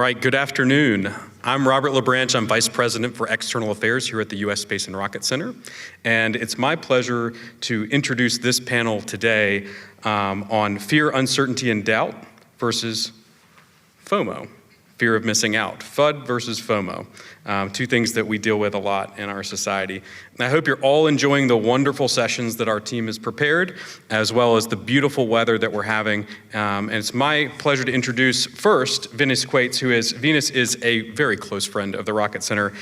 right, good afternoon. I'm Robert LaBranche. I'm Vice President for External Affairs here at the U.S. Space and Rocket Center. And it's my pleasure to introduce this panel today on fear, uncertainty, and doubt versus FOMO, fear of missing out. FUD versus FOMO, two things that we deal with a lot in our society. And I hope you're all enjoying the wonderful sessions that our team has prepared, as well as the beautiful weather that we're having. And it's my pleasure to introduce first Venus Quates, Venus is a very close friend of the Rocket Center.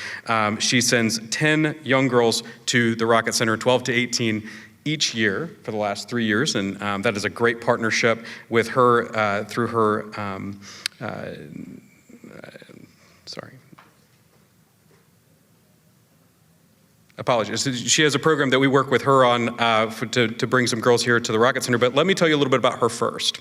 She sends 10 young girls to the Rocket Center, 12 to 18, each year for the last 3 years, and that is a great partnership with her through her Apologies. She has a program that we work with her on to bring some girls here to the Rocket Center, but let me tell you a little bit about her first.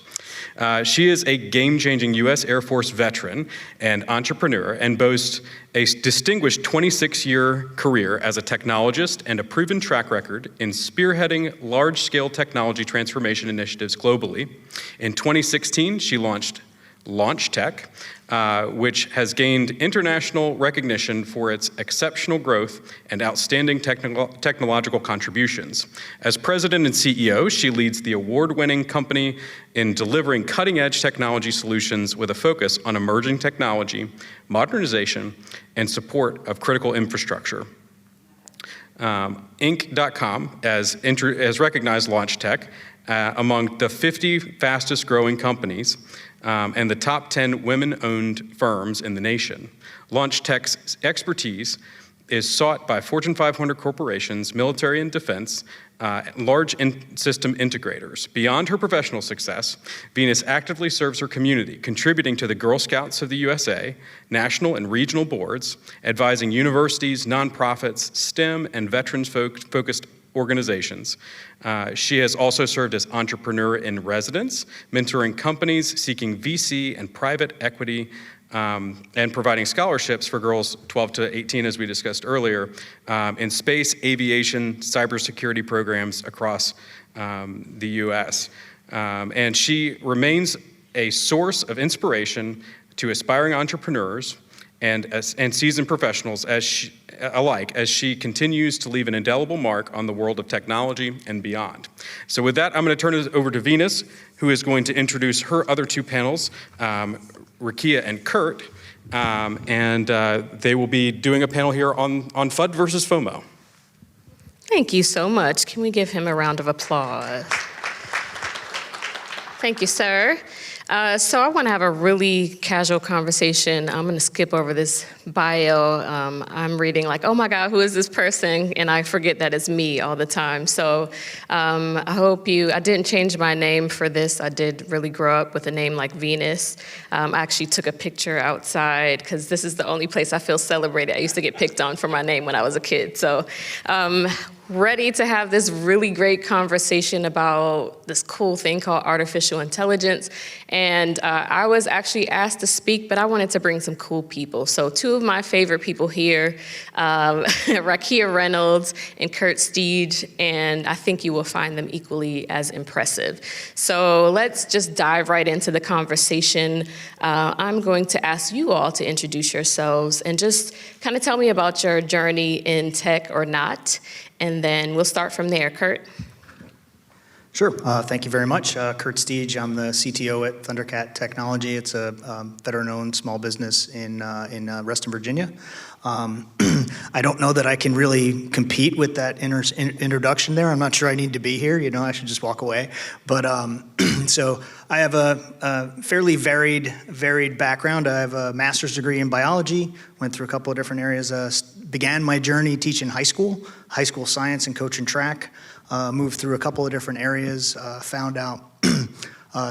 She is a game-changing U.S. Air Force veteran and entrepreneur and boasts a distinguished 26-year career as a technologist and a proven track record in spearheading large-scale technology transformation initiatives globally. In 2016, she launched Launch Tech, which has gained international recognition for its exceptional growth and outstanding technological contributions. As president and CEO, she leads the award-winning company in delivering cutting-edge technology solutions with a focus on emerging technology, modernization, and support of critical infrastructure. Inc.com has recognized Launch Tech among the 50 fastest growing companies and the top 10 women-owned firms in the nation. Launch Tech's expertise is sought by Fortune 500 corporations, military and defense, large system integrators. Beyond her professional success, Venus actively serves her community, contributing to the Girl Scouts of the USA, national and regional boards, advising universities, nonprofits, STEM, and veterans-focused organizations. She has also served as entrepreneur in residence, mentoring companies seeking VC and private equity, and providing scholarships for girls 12 to 18, as we discussed earlier, in space, aviation, cybersecurity programs across the US. And she remains a source of inspiration to aspiring entrepreneurs and seasoned professionals alike as she continues to leave an indelible mark on the world of technology and beyond. So with that, I'm going to turn it over to Venus, who is going to introduce her other two panels, Rakia and Kurt, and they will be doing a panel here on FUD versus FOMO. Thank you so much. Can we give him a round of applause? Thank you, sir. So I want to have a really casual conversation. I'm going to skip over this bio. I'm reading like, oh my God, who is this person? And I forget that it's me all the time. So I didn't change my name for this. I did really grow up with a name like Venus. I actually took a picture outside because this is the only place I feel celebrated. I used to get picked on for my name when I was a kid. So ready to have this really great conversation about this cool thing called artificial intelligence. And I was actually asked to speak, but I wanted to bring some cool people. So two of my favorite people here, Rakia Reynolds and Kurt Steege, and I think you will find them equally as impressive. So let's just dive right into the conversation. I'm going to ask you all to introduce yourselves and just kind of tell me about your journey in tech or not. And then we'll start from there. Kurt? Sure. Thank you very much. Kurt Steege. I'm the CTO at Thundercat Technology. It's a veteran-owned small business in Reston, Virginia. I don't know that I can really compete with that introduction there. I'm not sure I need to be here. I should just walk away. But so I have a fairly varied background. I have a master's degree in biology. Went through a couple of different areas. Began my journey teaching high school science and coaching track. Moved through a couple of different areas. Found out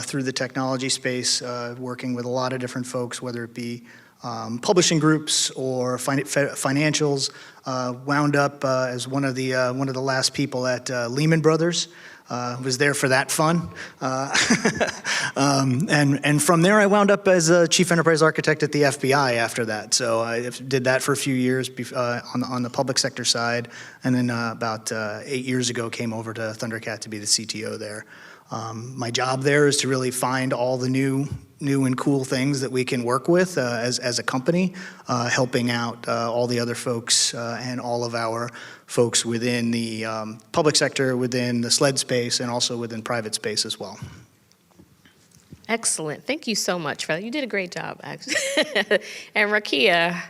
through the technology space, working with a lot of different folks, whether it be publishing groups or financials. Wound up as one of the last people at Lehman Brothers. Was there for that fun. And from there, I wound up as a chief enterprise architect at the FBI after that. So I did that for a few years on the public sector side. And then about 8 years ago, came over to Thundercat to be the CTO there. My job there is to really find all the new new and cool things that we can work with as a company, helping out all the other folks and all of our folks within the public sector, within the SLED space, and also within private space as well. Excellent. Thank you so much for that. You did a great job, actually. And Rakia.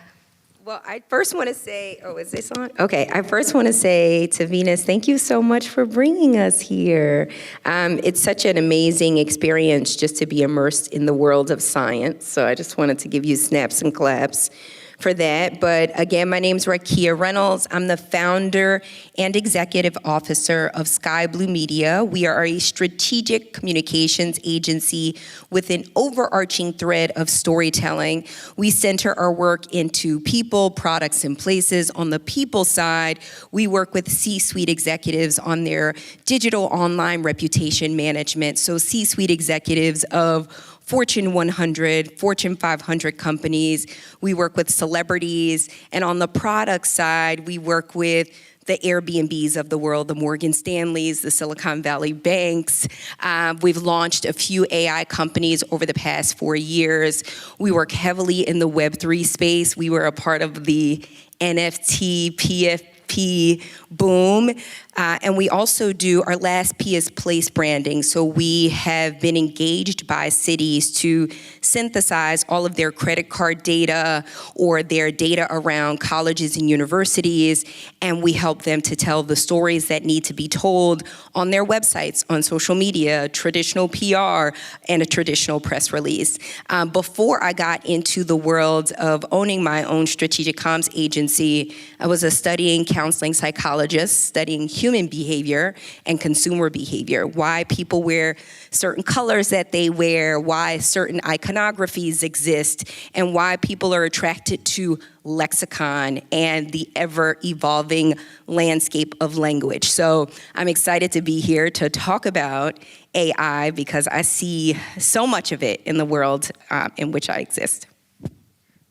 Well, I first want to say, is this on? Okay, I first want to say to Venus, thank you so much for bringing us here. It's such an amazing experience just to be immersed in the world of science. So I just wanted to give you snaps and claps for that. But again, my name's Rakia Reynolds. I'm the founder and executive officer of Sky Blue Media. We are a strategic communications agency with an overarching thread of storytelling. We center our work into people, products, and places. On the people side, we work with C-suite executives on their digital online reputation management. So C-suite executives of Fortune 100, Fortune 500 companies. We work with celebrities. And on the product side, we work with the Airbnbs of the world, the Morgan Stanleys, the Silicon Valley banks. We've launched a few AI companies over the past 4 years. We work heavily in the Web3 space. We were a part of the NFT, PFP boom. And we also do, our last P is place branding. So we have been engaged by cities to synthesize all of their credit card data or their data around colleges and universities. And we help them to tell the stories that need to be told on their websites, on social media, traditional PR, and a traditional press release. Before I got into the world of owning my own strategic comms agency, I was a studying counseling psychologist, studying human behavior and consumer behavior, why people wear certain colors that they wear, why certain iconographies exist, and why people are attracted to lexicon and the ever-evolving landscape of language. So I'm excited to be here to talk about AI because I see so much of it in the world in which I exist.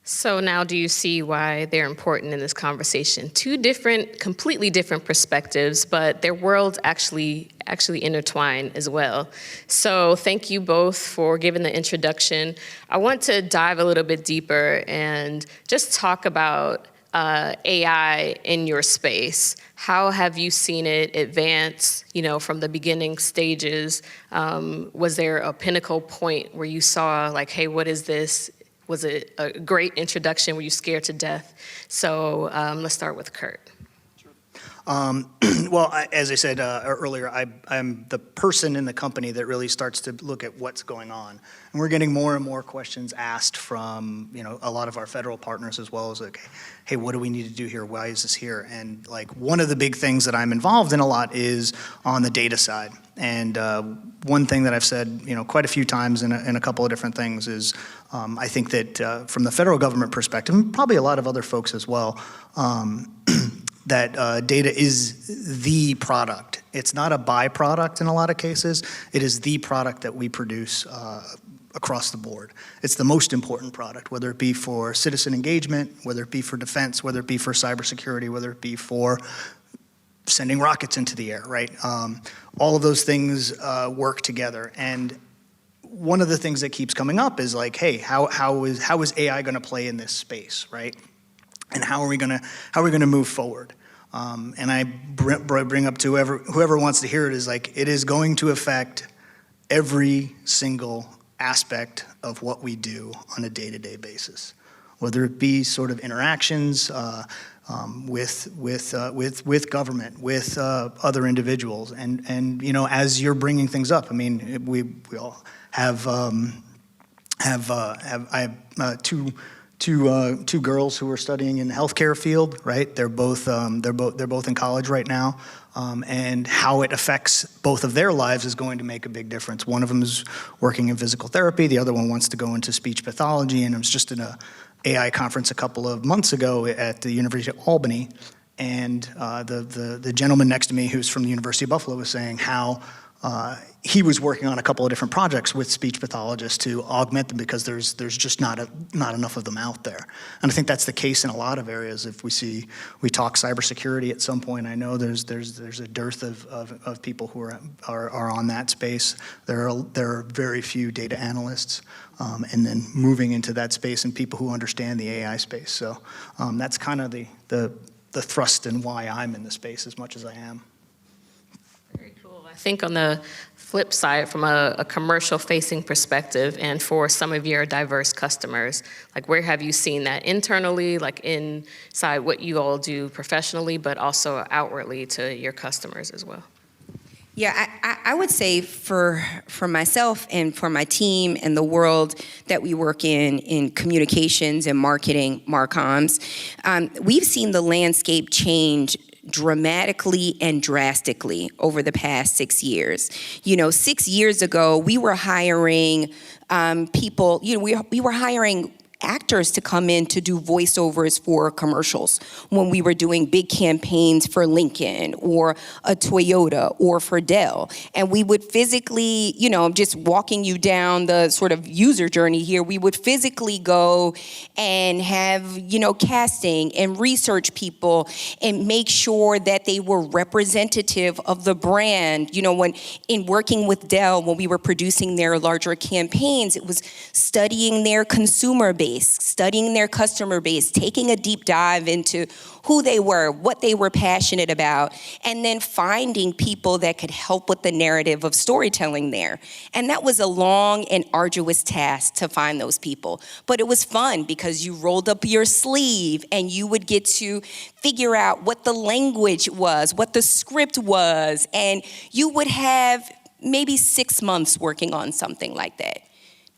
So now do you see why they're important in this conversation? Two different, completely different perspectives, but their worlds actually intertwine as well. So thank you both for giving the introduction. I want to dive a little bit deeper and just talk about AI in your space. How have you seen it advance, from the beginning stages? Was there a pinnacle point where you saw like, hey, what is this? Was it a great introduction? Were you scared to death? So let's start with Kurt. Well, as I said earlier, I'm the person in the company that really starts to look at what's going on. And we're getting more and more questions asked from, a lot of our federal partners as well as like, hey, what do we need to do here? Why is this here? And like one of the big things that I'm involved in a lot is on the data side. And one thing that I've said, quite a few times in a couple of different things is I think that from the federal government perspective, and probably a lot of other folks as well, that data is the product. It's not a byproduct in a lot of cases. It is the product that we produce across the board. It's the most important product, whether it be for citizen engagement, whether it be for defense, whether it be for cybersecurity, whether it be for sending rockets into the air, right? All of those things work together. And one of the things that keeps coming up is like, hey, how is AI going to play in this space, right? And how are we going to move forward? And I bring up to whoever wants to hear it is like it is going to affect every single aspect of what we do on a day-to-day basis, whether it be sort of interactions with government, with other individuals, and as you're bringing things up, I mean we all have I have two girls who are studying in the healthcare field, right? They're both in college right now, and how it affects both of their lives is going to make a big difference. One of them is working in physical therapy. The other one wants to go into speech pathology. And I was just in a AI conference a couple of months ago at the University of Albany, and the gentleman next to me who's from the University of Buffalo was saying how he was working on a couple of different projects with speech pathologists to augment them because there's just not enough of them out there. And I think that's the case in a lot of areas. If we talk cybersecurity at some point, I know there's a dearth of people who are on that space. There are very few data analysts, and then moving into that space and people who understand the AI space. So that's kind of the thrust and why I'm in the space as much as I am. Very cool. I think on the flip side, from a commercial-facing perspective, and for some of your diverse customers, like where have you seen that internally, like inside what you all do professionally, but also outwardly to your customers as well? Yeah, I would say for myself and for my team and the world that we work in communications and marketing, marcoms, we've seen the landscape change dramatically and drastically over the past 6 years. 6 years ago, we were hiring people, we were hiring actors to come in to do voiceovers for commercials when we were doing big campaigns for Lincoln or a Toyota or for Dell. And we would physically, just walking you down the sort of user journey here, we would physically go and have, casting and research people and make sure that they were representative of the brand. When in working with Dell, when we were producing their larger campaigns, it was studying their consumer base, studying their customer base, taking a deep dive into who they were, what they were passionate about, and then finding people that could help with the narrative of storytelling there. And that was a long and arduous task to find those people. But it was fun because you rolled up your sleeve and you would get to figure out what the language was, what the script was, and you would have maybe 6 months working on something like that.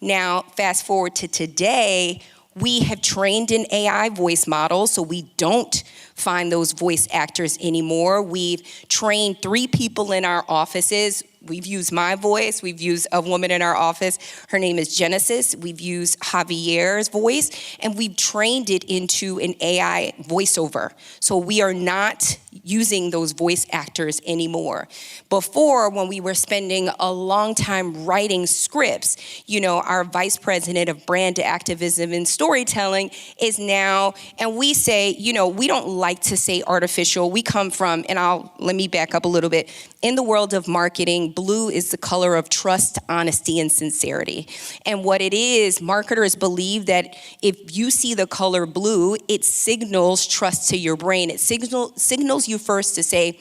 Now, fast forward to today, we have trained an AI voice model, so we don't find those voice actors anymore. We've trained 3 people in our offices. We've used my voice. We've used a woman in our office. Her name is Genesis. We've used Javier's voice, and we've trained it into an AI voiceover. So we are not using those voice actors anymore. Before, when we were spending a long time writing scripts, our vice president of brand activism and storytelling is now, and we say, we don't like to say artificial. We come from, and let me back up a little bit. In the world of marketing, blue is the color of trust, honesty, and sincerity. And what it is, marketers believe that if you see the color blue, it signals trust to your brain. It signals you first to say,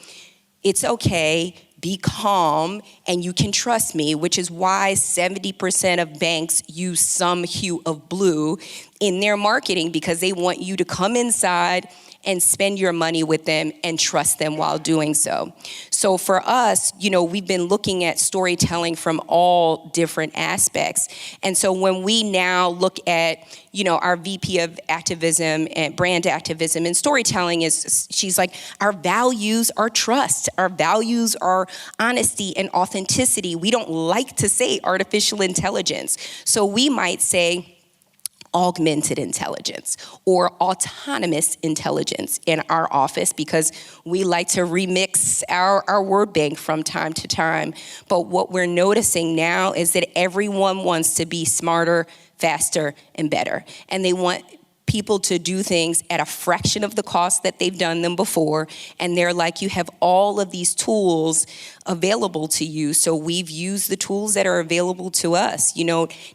it's okay, be calm, and you can trust me, which is why 70% of banks use some hue of blue in their marketing, because they want you to come inside and spend your money with them and trust them while doing so. So for us, we've been looking at storytelling from all different aspects. And so when we now look at, our VP of activism and brand activism and storytelling she's like, our values are trust. Our values are honesty and authenticity. We don't like to say artificial intelligence. So we might say augmented intelligence or autonomous intelligence in our office, because we like to remix our word bank from time to time. But what we're noticing now is that everyone wants to be smarter, faster, and better. And they want people to do things at a fraction of the cost that they've done them before. And they're like, you have all of these tools available to you. So we've used the tools that are available to us.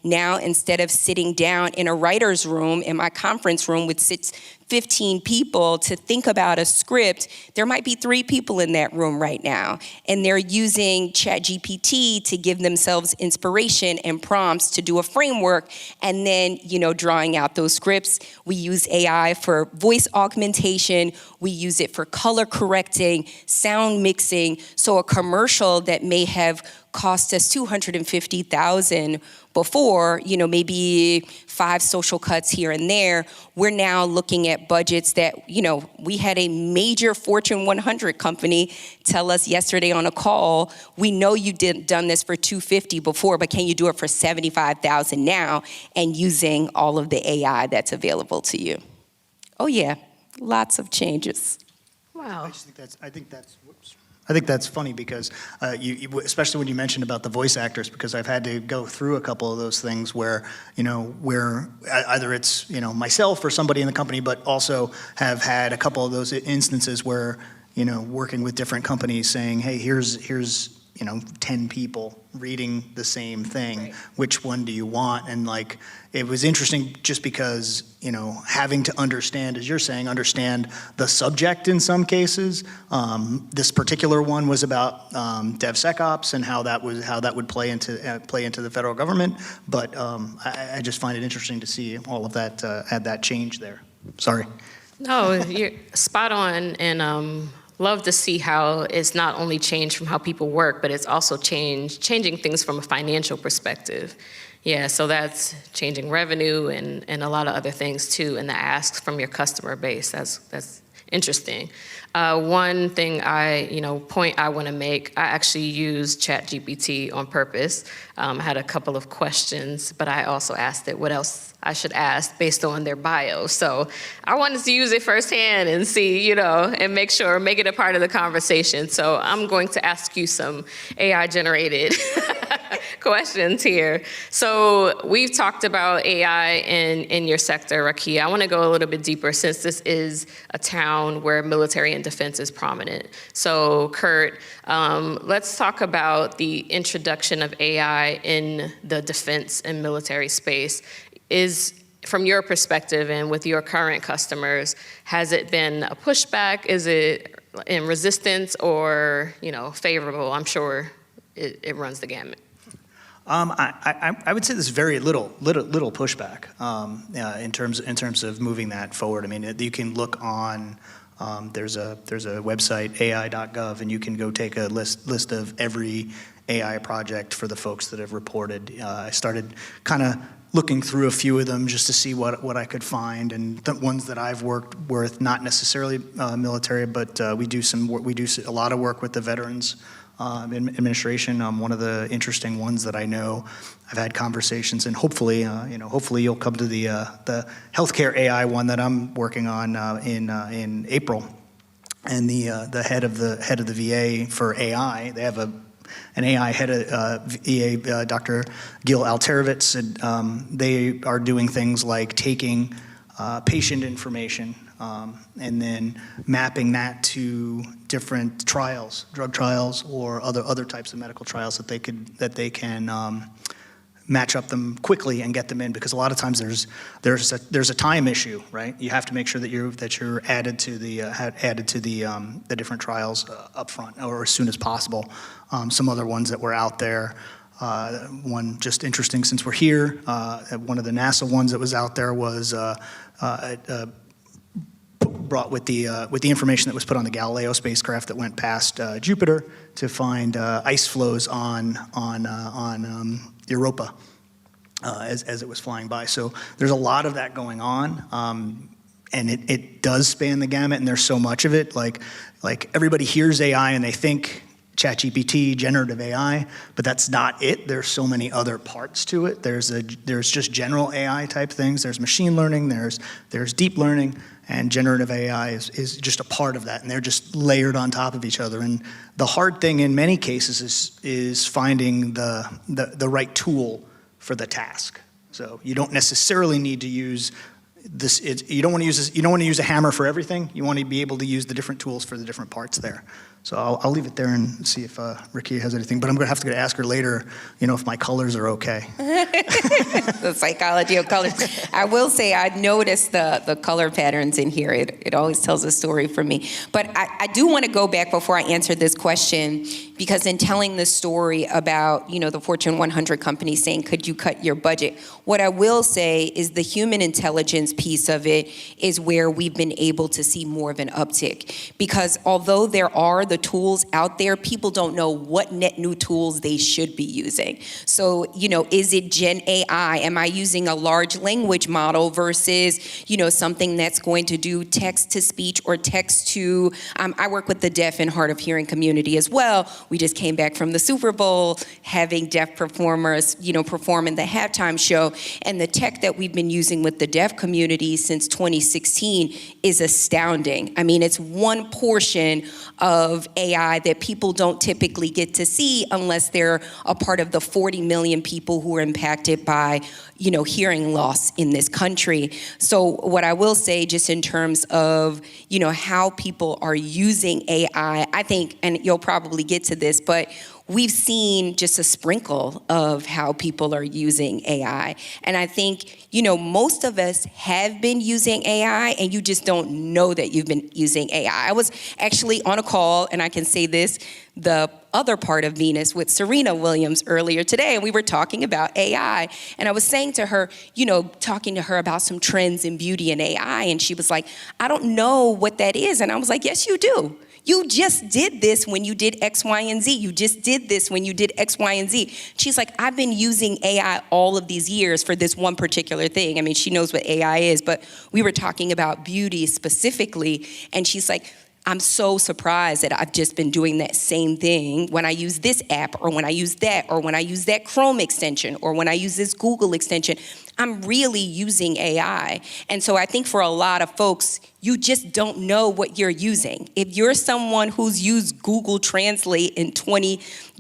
Now instead of sitting down in a writer's room, in my conference room with 15 people to think about a script, there might be 3 people in that room right now. And they're using ChatGPT to give themselves inspiration and prompts to do a framework, and then, drawing out those scripts. We use AI for voice augmentation. We use it for color correcting, sound mixing. So a commercial that may have cost us $250,000 before, maybe 5 social cuts here and there, we're now looking at budgets that, we had a major Fortune 100 company tell us yesterday on a call, we know you done this for $250,000 before, but can you do it for $75,000 now, and using all of the AI that's available to you? Oh yeah, lots of changes. Wow. I think that's I think that's funny because especially when you mentioned about the voice actors, because I've had to go through a couple of those things where either it's myself or somebody in the company, but also have had a couple of those instances where working with different companies saying, hey, here's 10 people reading the same thing. Right. Which one do you want? And it was interesting just because, having to understand, as you're saying, understand the subject in some cases. This particular one was about DevSecOps and how that would play into the federal government. But I just find it interesting to see all of that, had that change there. Sorry. No, you're spot on, and love to see how it's not only changed from how people work, but it's also changing things from a financial perspective. Yeah, so that's changing revenue and a lot of other things too, and the asks from your customer base. That's interesting. One thing point I want to make, I actually used ChatGPT on purpose. I had a couple of questions, but I also asked it what else I should ask based on their bio. So I wanted to use it firsthand and see, and make it a part of the conversation. So I'm going to ask you some AI-generated questions here. So we've talked about AI in your sector, Rakia. I want to go a little bit deeper since this is a town where military and defense is prominent. So Kurt, let's talk about the introduction of AI in the defense and military space. From your perspective and with your current customers, has it been a pushback? Is it in resistance or favorable? I'm sure it runs the gamut. I would say there's very little pushback in terms of moving that forward. I mean, you can look on. There's a website, ai.gov, and you can go take a list of every AI project for the folks that have reported. I started kind of looking through a few of them just to see what I could find, and the ones that I've worked with, not necessarily military, but we do a lot of work with the Veterans Administration. One of the interesting ones that I know, I've had conversations, and hopefully you'll come to the healthcare AI one that I'm working on in April, and the head of the VA for AI, they have an AI head of VA, Dr. Gil Alterovitz, and they are doing things like taking patient information and then mapping that to different trials, drug trials, or other types of medical trials that they can match up them quickly and get them in, because a lot of times there's a time issue, right? You have to make sure that you're added to the different trials up front or as soon as possible. Some other ones that were out there. One just interesting since we're here. One of the NASA ones that was out there was brought with the information that was put on the Galileo spacecraft that went past Jupiter to find ice flows on Europa as it was flying by. So there's a lot of that going on, and it does span the gamut, and there's so much of it. Like everybody hears AI and they think ChatGPT, generative AI, but that's not it. There's so many other parts to it. There's just general AI type things. There's machine learning. There's deep learning, and generative AI is just a part of that, and they're just layered on top of each other. And the hard thing in many cases is finding the right tool for the task. So you don't necessarily need to use this. You don't want to use a hammer for everything. You want to be able to use the different tools for the different parts there. So I'll leave it there and see if Rakia has anything. But I'm going to have to ask her later, if my colors are okay. The psychology of colors. I will say I noticed the color patterns in here. It always tells a story for me. But I do want to go back before I answer this question, because in telling the story about, the Fortune 100 company saying, could you cut your budget? What I will say is the human intelligence piece of it is where we've been able to see more of an uptick. Because although there are the tools out there, people don't know what net new tools they should be using. So, is it Gen AI? Am I using a large language model versus, something that's going to do text to speech or text to, I work with the deaf and hard of hearing community as well, We just came back from the Super Bowl, having deaf performers, perform in the halftime show. And the tech that we've been using with the deaf community since 2016 is astounding. I mean, it's one portion of AI that people don't typically get to see unless they're a part of the 40 million people who are impacted by hearing loss in this country. So what I will say, just in terms of, how people are using AI, I think, and you'll probably get to this, but we've seen just a sprinkle of how people are using AI. And I think, most of us have been using AI, and you just don't know that you've been using AI. I was actually on a call, and I can say this, the other part of Venus with Serena Williams earlier today, and we were talking about AI. And I was saying to her, talking to her about some trends in beauty and AI, and she was like, I don't know what that is. And I was like, yes, you do. You just did this when you did X, Y, and Z. You just did this when you did X, Y, and Z. She's like, I've been using AI all of these years for this one particular thing. I mean, she knows what AI is, but we were talking about beauty specifically, and she's like, I'm so surprised that I've just been doing that same thing when I use this app, or when I use that, or when I use that Chrome extension, or when I use this Google extension. I'm really using AI. And so I think for a lot of folks, you just don't know what you're using. If you're someone who's used Google Translate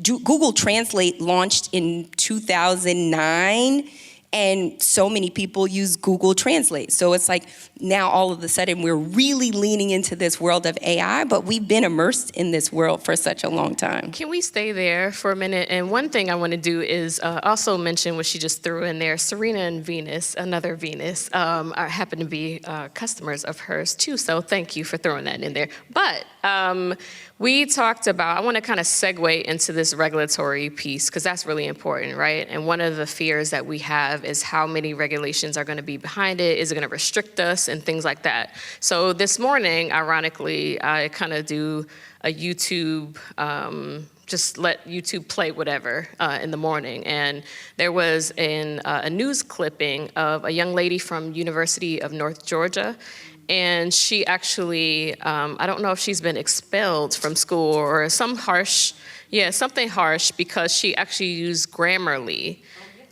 Google Translate launched in 2009, and so many people use Google Translate. So it's like now all of a sudden we're really leaning into this world of AI, but we've been immersed in this world for such a long time. Can we stay there for a minute? And one thing I want to do is also mention what she just threw in there. Serena and Venus, another Venus, happen to be customers of hers too. So thank you for throwing that in there. But we talked about, I want to kind of segue into this regulatory piece, because that's really important, right? And one of the fears that we have is how many regulations are going to be behind it. Is it going to restrict us and things like that? So this morning, ironically, I kind of do a YouTube, just let YouTube play whatever in the morning. And there was a news clipping of a young lady from University of North Georgia. And she actually, I don't know if she's been expelled from school or something harsh, because she actually used Grammarly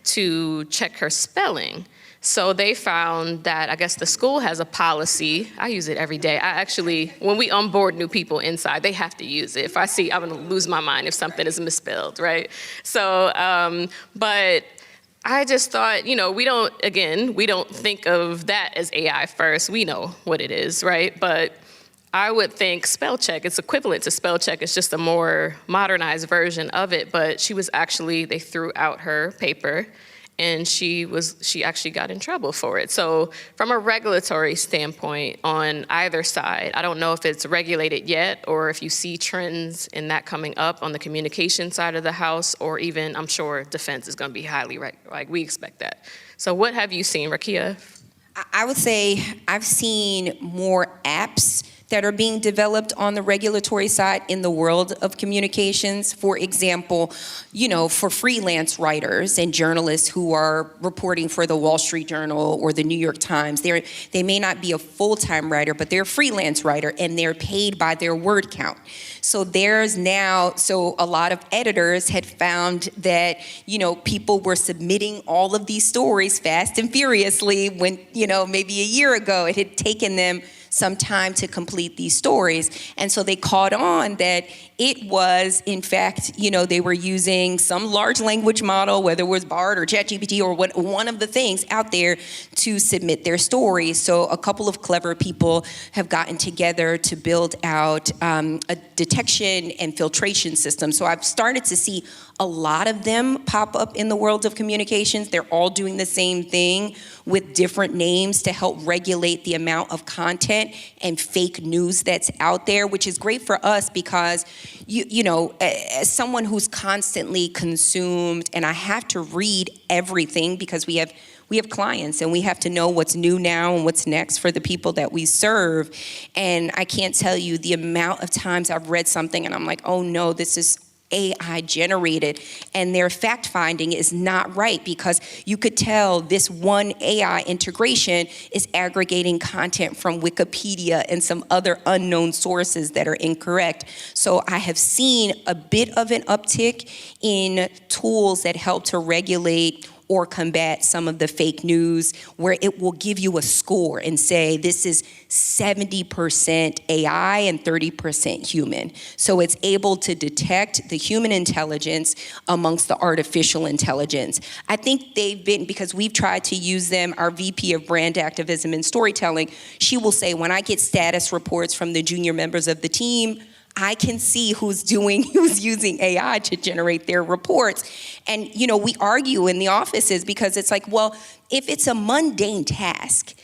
to check her spelling. So they found that, I guess the school has a policy. I use it every day. When we onboard new people inside, they have to use it. If I see, I'm gonna lose my mind if something is misspelled, right? So, but I just thought, we don't think of that as AI first. We know what it is, right? But I would think spell check, it's equivalent to spell check. It's just a more modernized version of it. But they threw out her paper, and she actually got in trouble for it. So from a regulatory standpoint on either side, I don't know if it's regulated yet, or if you see trends in that coming up on the communication side of the house, or even, I'm sure defense is gonna be highly, we expect that. So what have you seen, Rakia? I would say I've seen more apps that are being developed on the regulatory side in the world of communications. For example, for freelance writers and journalists who are reporting for the Wall Street Journal or the New York Times, they may not be a full-time writer, but they're a freelance writer, and they're paid by their word count. So a lot of editors had found that, people were submitting all of these stories fast and furiously when, maybe a year ago it had taken them some time to complete these stories. And so they caught on that it was, in fact, they were using some large language model, whether it was Bard or ChatGPT or one of the things out there to submit their stories. So a couple of clever people have gotten together to build out a detection and filtration system. So I've started to see a lot of them pop up in the world of communications. They're all doing the same thing with different names to help regulate the amount of content and fake news that's out there, which is great for us because, as someone who's constantly consumed, and I have to read everything because we have clients and we have to know what's new now and what's next for the people that we serve. And I can't tell you the amount of times I've read something and I'm like, oh no, this is AI generated, and their fact finding is not right because you could tell this one AI integration is aggregating content from Wikipedia and some other unknown sources that are incorrect. So I have seen a bit of an uptick in tools that help to regulate or combat some of the fake news, where it will give you a score and say this is 70% AI and 30% human. So it's able to detect the human intelligence amongst the artificial intelligence. I think they've been, because we've tried to use them, our VP of brand activism and storytelling, she will say, when I get status reports from the junior members of the team, I can see who's using AI to generate their reports. And, we argue in the offices because it's like, well, if it's a mundane task,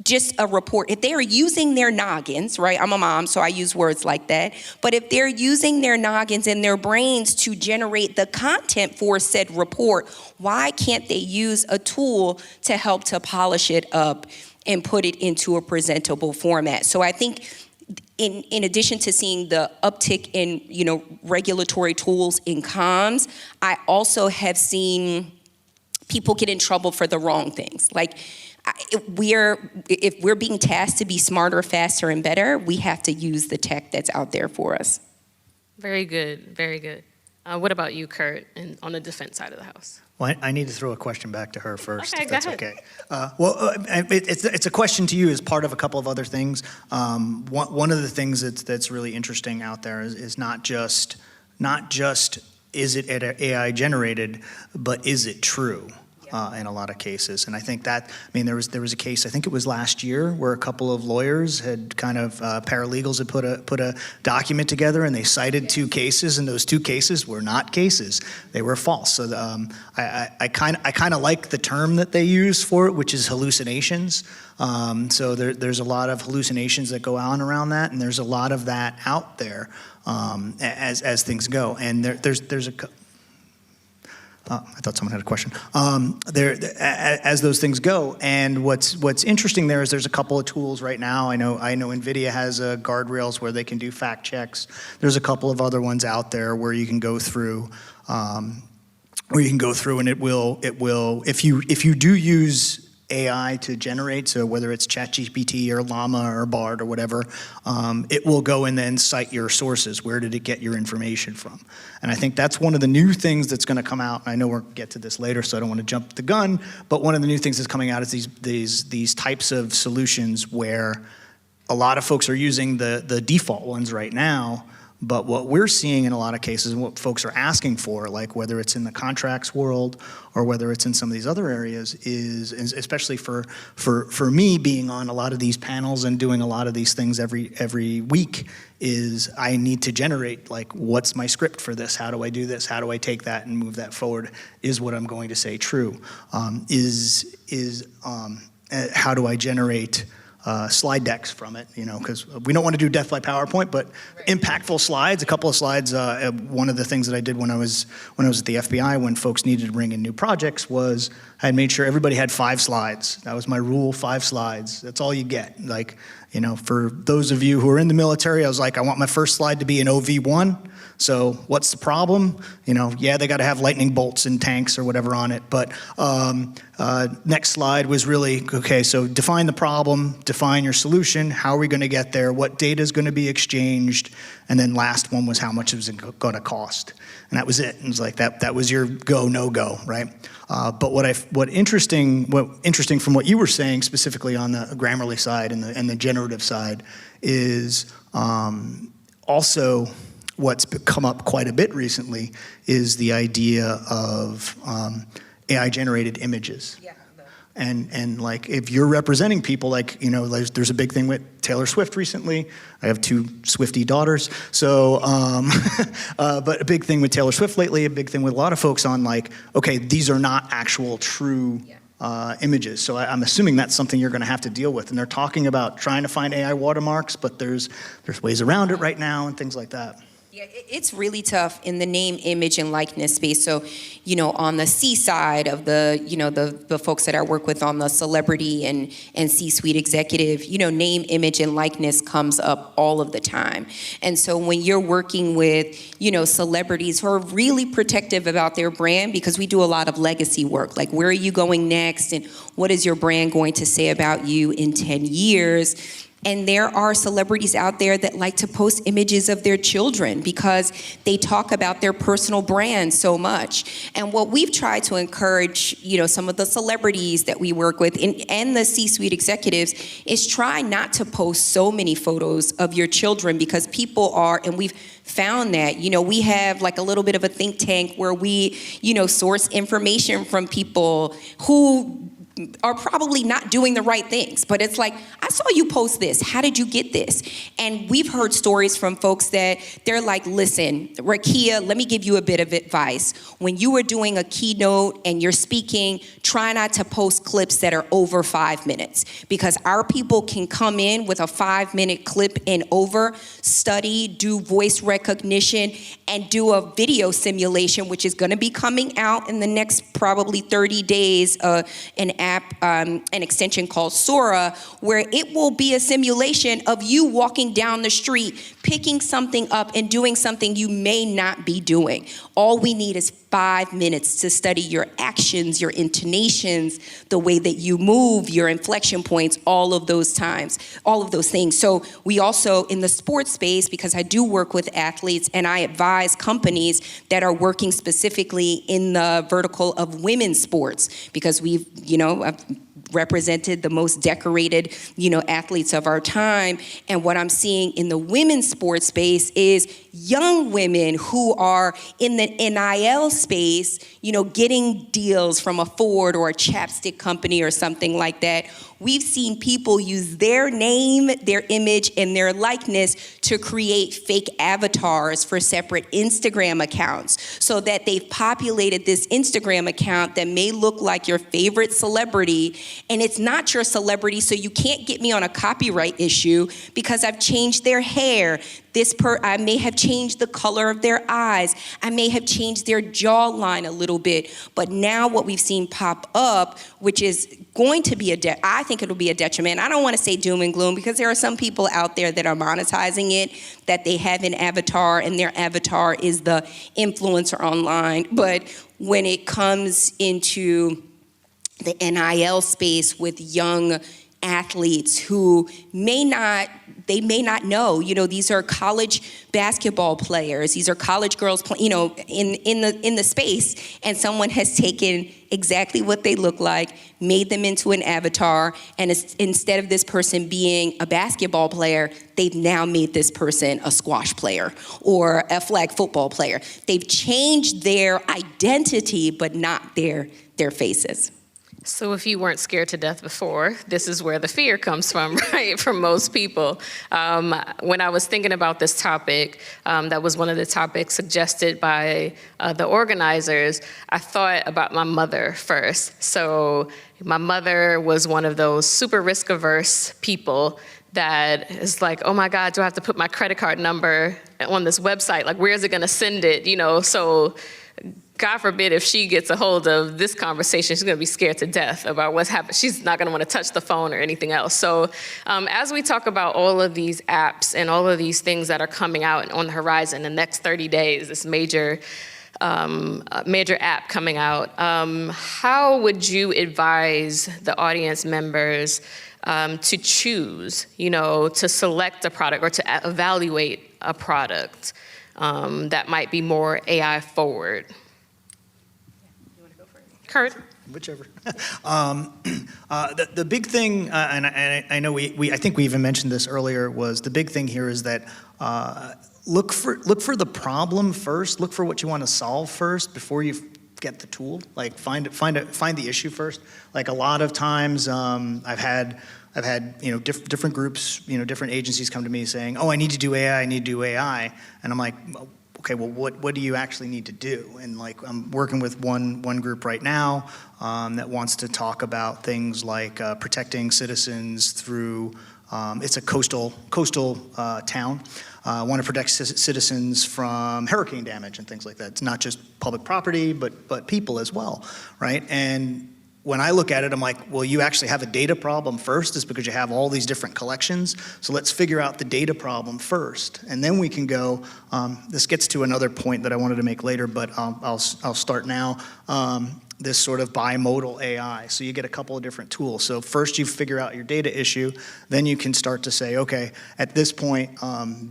just a report, if they're using their noggins, right? I'm a mom, so I use words like that. But if they're using their noggins and their brains to generate the content for said report, why can't they use a tool to help to polish it up and put it into a presentable format? So I think in addition to seeing the uptick in, regulatory tools in comms, I also have seen people get in trouble for the wrong things. Like, if we're being tasked to be smarter, faster, and better, we have to use the tech that's out there for us. Very good, very good. What about you, Kurt, on the defense side of the house? Well, I need to throw a question back to her first, Okay, if that's go ahead. okay. It's a question to you as part of a couple of other things. One of the things that's really interesting out there is not just is it AI generated, but is it true? In a lot of cases. And I think that, there was a case, I think it was last year, where a couple of lawyers had kind of, paralegals had put a document together, and they cited two cases, and those two cases were not cases. They were false. So I kind of like the term that they use for it, which is hallucinations. So there's a lot of hallucinations that go on around that, and there's a lot of that out there as things go. And there's a I thought someone had a question. As those things go, and what's interesting there is there's a couple of tools right now. I know NVIDIA has guardrails where they can do fact checks. There's a couple of other ones out there where you can go through, and it will if you do use AI to generate, so whether it's ChatGPT or Llama or Bard or whatever, it will go and then cite your sources. Where did it get your information from? And I think that's one of the new things that's going to come out. And I know we'll get to this later, so I don't want to jump the gun, but one of the new things that's coming out is these types of solutions where a lot of folks are using the default ones right now. But what we're seeing in a lot of cases, and what folks are asking for, like whether it's in the contracts world or whether it's in some of these other areas, is especially for me being on a lot of these panels and doing a lot of these things every week, is I need to generate, like, what's my script for this? How do I do this? How do I take that and move that forward? Is what I'm going to say true? How do I generate slide decks from it, because we don't want to do death by PowerPoint, but impactful slides. A couple of slides. One of the things that I did when I was at the FBI, when folks needed to bring in new projects, was I had made sure everybody had 5 slides. That was my rule: 5 slides. That's all you get. Like, for those of you who are in the military, I was like, I want my first slide to be an OV1. So what's the problem? They got to have lightning bolts and tanks or whatever on it. But next slide was really, okay, so define the problem, define your solution, how are we going to get there, what data is going to be exchanged, and then last one was how much it was going to cost. And that was it. It was like that was your go, no go, right? But what interesting from what you were saying specifically on the Grammarly side and the generative side is also what's come up quite a bit recently is the idea of AI-generated images. Yeah. And like, if you're representing people, like, there's a big thing with Taylor Swift recently. I have 2 Swiftie daughters. So, but a big thing with Taylor Swift lately, a big thing with a lot of folks on, like, okay, these are not actual true images. So I'm assuming that's something you're going to have to deal with. And they're talking about trying to find AI watermarks, but there's ways around it right now and things like that. Yeah, it's really tough in the name, image, and likeness space. So, you know, on the C side of the, you know, the folks that I work with on the celebrity and C-suite executive, you know, name, image, and likeness comes up all of the time. And so when you're working with, you know, celebrities who are really protective about their brand, because we do a lot of legacy work, like where are you going next and what is your brand going to say about you in 10 years? And there are celebrities out there that like to post images of their children because they talk about their personal brand so much. And what we've tried to encourage, you know, some of the celebrities that we work with and the C-suite executives is try not to post so many photos of your children, because people are, and we've found that, you know, we have like a little bit of a think tank where we, you know, source information from people who are probably not doing the right things. But it's like, I saw you post this. How did you get this? And we've heard stories from folks that they're like, listen, Rakia, let me give you a bit of advice. When you are doing a keynote and you're speaking, try not to post clips that are over 5 minutes, because our people can come in with a 5-minute clip and over, study, do voice recognition, and do a video simulation, which is gonna be coming out in the next probably 30 days, an app, an extension called Sora, where it will be a simulation of you walking down the street, picking something up and doing something you may not be doing. All we need is 5 minutes to study your actions, your intonations, the way that you move, your inflection points, all of those times, all of those things. So we also, in the sports space, because I do work with athletes and I advise companies that are working specifically in the vertical of women's sports, because we've, you know, represented the most decorated, you know, athletes of our time. And what I'm seeing in the women's sports space is young women who are in the NIL space, you know, getting deals from a Ford or a chapstick company or something like that. We've seen people use their name, their image, and their likeness to create fake avatars for separate Instagram accounts, so that they've populated this Instagram account that may look like your favorite celebrity, and it's not your celebrity, so you can't get me on a copyright issue because I've changed their hair. I may have changed the color of their eyes. I may have changed their jawline a little bit. But now what we've seen pop up, which is going to be I think it'll be a detriment. I don't want to say doom and gloom, because there are some people out there that are monetizing it, that they have an avatar and their avatar is the influencer online. But when it comes into the NIL space with young athletes who may not know, you know, these are college basketball players, these are college girls, you know, in the space, and someone has taken exactly what they look like, made them into an avatar, and instead of this person being a basketball player, they've now made this person a squash player or a flag football player. They've changed their identity, but not their faces. So if you weren't scared to death before, this is where the fear comes from, right, for most people. When I was thinking about this topic, that was one of the topics suggested by the organizers, I thought about my mother first. So my mother was one of those super risk-averse people that is like, oh my God, do I have to put my credit card number on this website? Like, where is it gonna send it? You know, so God forbid if she gets a hold of this conversation, she's gonna be scared to death about what's happening. She's not gonna wanna touch the phone or anything else. So as we talk about all of these apps and all of these things that are coming out on the horizon, the next 30 days, this major app coming out, how would you advise the audience members to choose, you know, to select a product or to evaluate a product that might be more AI forward? Kurt? Whichever. The big thing, and I know I think we even mentioned this earlier, was the big thing here is that look for the problem first. Look for what you want to solve first before you get the tool. Like find the issue first. Like a lot of times, I've had you know different groups, you know, different agencies come to me saying, oh, I need to do AI, and I'm like, okay, well, what do you actually need to do? And like, I'm working with one group right now that wants to talk about things like protecting citizens through It's a coastal town. Want to protect citizens from hurricane damage and things like that. It's not just public property, but people as well, right? And when I look at it, I'm like, well, you actually have a data problem first, is because you have all these different collections. So let's figure out the data problem first, and then we can go. This gets to another point that I wanted to make later, but I'll start now. This sort of bimodal AI. So you get a couple of different tools. So first you figure out your data issue, then you can start to say, okay, at this point,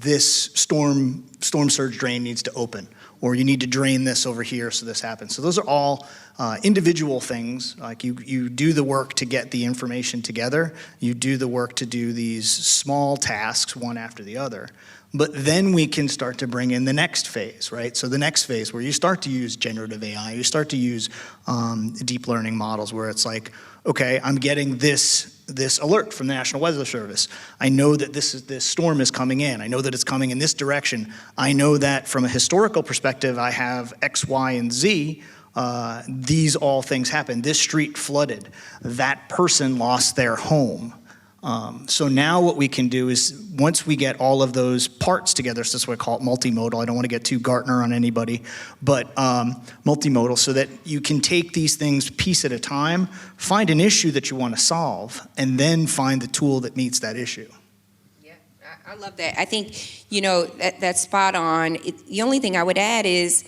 this storm surge drain needs to open, or you need to drain this over here so this happens. So those are all individual things. Like you do the work to get the information together, you do the work to do these small tasks one after the other. But then we can start to bring in the next phase, right? So the next phase where you start to use generative AI, you start to use deep learning models where it's like, okay, I'm getting this alert from the National Weather Service. I know that this storm is coming in. I know that it's coming in this direction. I know that from a historical perspective, I have X, Y, and Z. These all things happen. This street flooded. That person lost their home. So now what we can do is, once we get all of those parts together, so that's what I call it multimodal. I don't want to get too Gartner on anybody, but multimodal, so that you can take these things piece at a time, find an issue that you want to solve, and then find the tool that meets that issue. Yeah, I love that. I think, that's spot on. The only thing I would add is,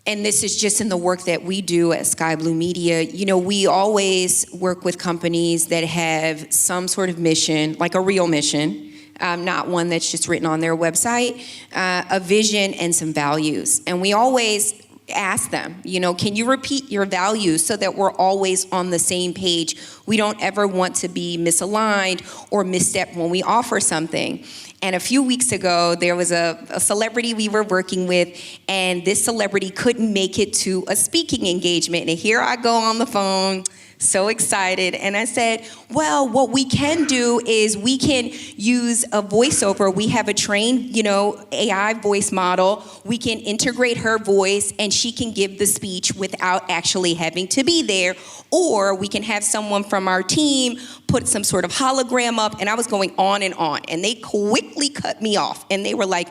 and this is just in the work that we do at Sky Blue Media, we always work with companies that have some sort of mission, like a real mission, not one that's just written on their website, a vision and some values. And we always ask them, can you repeat your values so that we're always on the same page? We don't ever want to be misaligned or misstep when we offer something. And a few weeks ago, there was a celebrity we were working with, and this celebrity couldn't make it to a speaking engagement. And here I go on the phone, so excited. And I said, well, what we can do is we can use a voiceover. We have a trained, AI voice model. We can integrate her voice, and she can give the speech without actually having to be there. Or we can have someone from our team put some sort of hologram up. And I was going on, and they quickly cut me off. And they were like,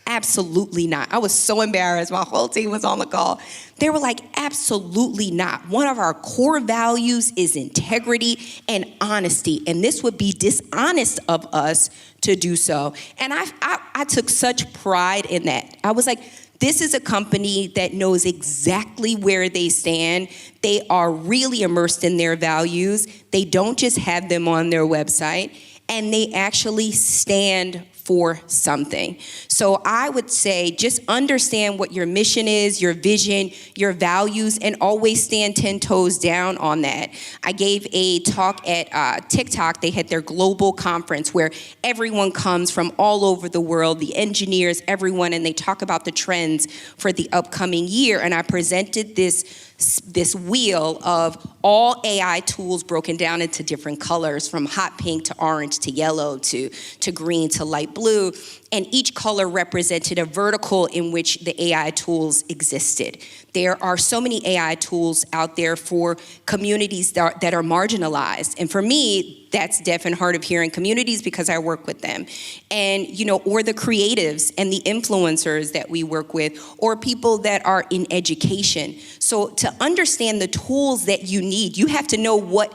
absolutely not. I was so embarrassed. My whole team was on the call. They were like, absolutely not. One of our core values is integrity and honesty, and this would be dishonest of us to do so. And I took such pride in that. I was like, this is a company that knows exactly where they stand. They are really immersed in their values. They don't just have them on their website, and they actually stand for something. So I would say just understand what your mission is, your vision, your values, and always stand 10 toes down on that. I gave a talk at TikTok. They had their global conference where everyone comes from all over the world, the engineers, everyone, and they talk about the trends for the upcoming year. And I presented this wheel of all AI tools broken down into different colors, from hot pink to orange to yellow to green to light blue. And each color represented a vertical in which the AI tools existed. There are so many AI tools out there for communities that are marginalized. And for me, that's deaf and hard of hearing communities because I work with them. And, or the creatives and the influencers that we work with, or people that are in education. So to understand the tools that you need, you have to know what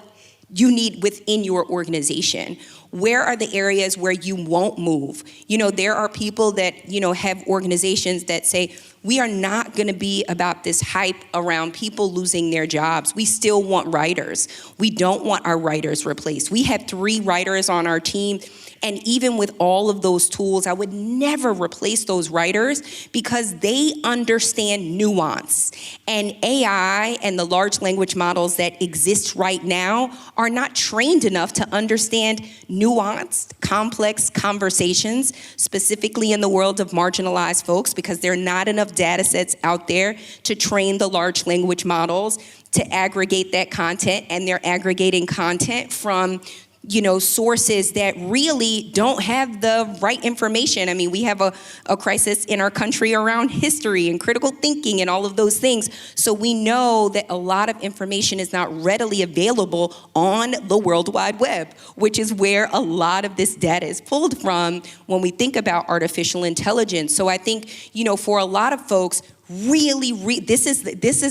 you need within your organization. Where are the areas where you won't move? There are people that, have organizations that say, we are not gonna be about this hype around people losing their jobs. We still want writers. We don't want our writers replaced. We have 3 writers on our team, and even with all of those tools, I would never replace those writers because they understand nuance. And AI and the large language models that exist right now are not trained enough to understand nuanced, complex conversations, specifically in the world of marginalized folks, because there are not enough data sets out there to train the large language models to aggregate that content, and they're aggregating content from sources that really don't have the right information. I mean, we have a crisis in our country around history and critical thinking and all of those things. So we know that a lot of information is not readily available on the World Wide Web, which is where a lot of this data is pulled from when we think about artificial intelligence. So I think, for a lot of folks, really, this is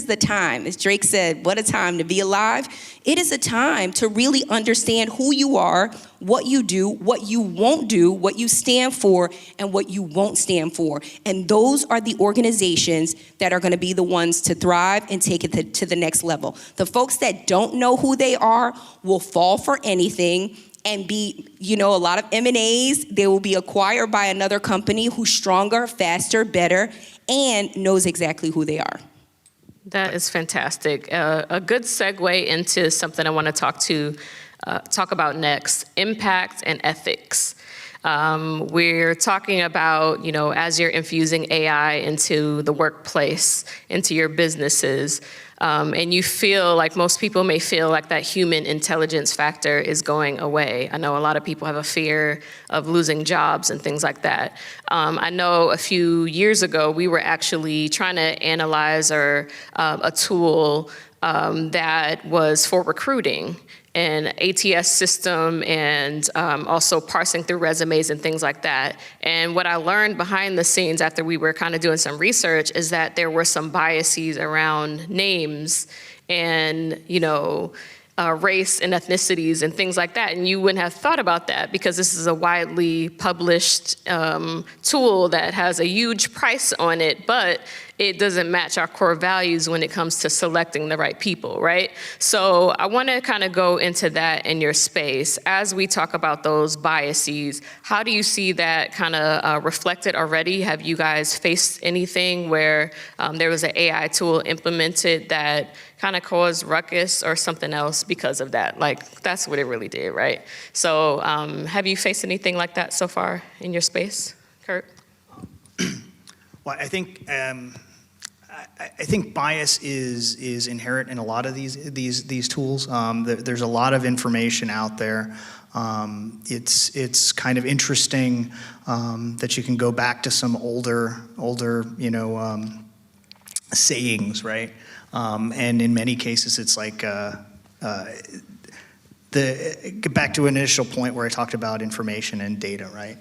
the time. As Drake said, what a time to be alive. It is a time to really understand who you are, what you do, what you won't do, what you stand for, and what you won't stand for. And those are the organizations that are going to be the ones to thrive and take it to the next level. The folks that don't know who they are will fall for anything and be, a lot of M&As. They will be acquired by another company who's stronger, faster, better, and knows exactly who they are. That is fantastic. A good segue into something I want to talk about next: impact and ethics. We're talking about, as you're infusing AI into the workplace, into your businesses, and you feel like most people may feel like that human intelligence factor is going away. I know a lot of people have a fear of losing jobs and things like that. I know a few years ago, we were actually trying to analyze a tool that was for recruiting, an ATS system, and also parsing through resumes and things like that. And what I learned behind the scenes after we were kind of doing some research is that there were some biases around names and, race and ethnicities and things like that. And you wouldn't have thought about that because this is a widely published tool that has a huge price on it, but it doesn't match our core values when it comes to selecting the right people, right? So I want to kind of go into that in your space. As we talk about those biases, how do you see that kind of reflected already? Have you guys faced anything where there was an AI tool implemented that kind of caused ruckus or something else because of that? Like, that's what it really did, right? So have you faced anything like that so far in your space, Kurt? Well, I think bias is inherent in a lot of these tools. There's a lot of information out there. It's kind of interesting that you can go back to some older sayings, right? And in many cases, it's like get back to an initial point where I talked about information and data, right?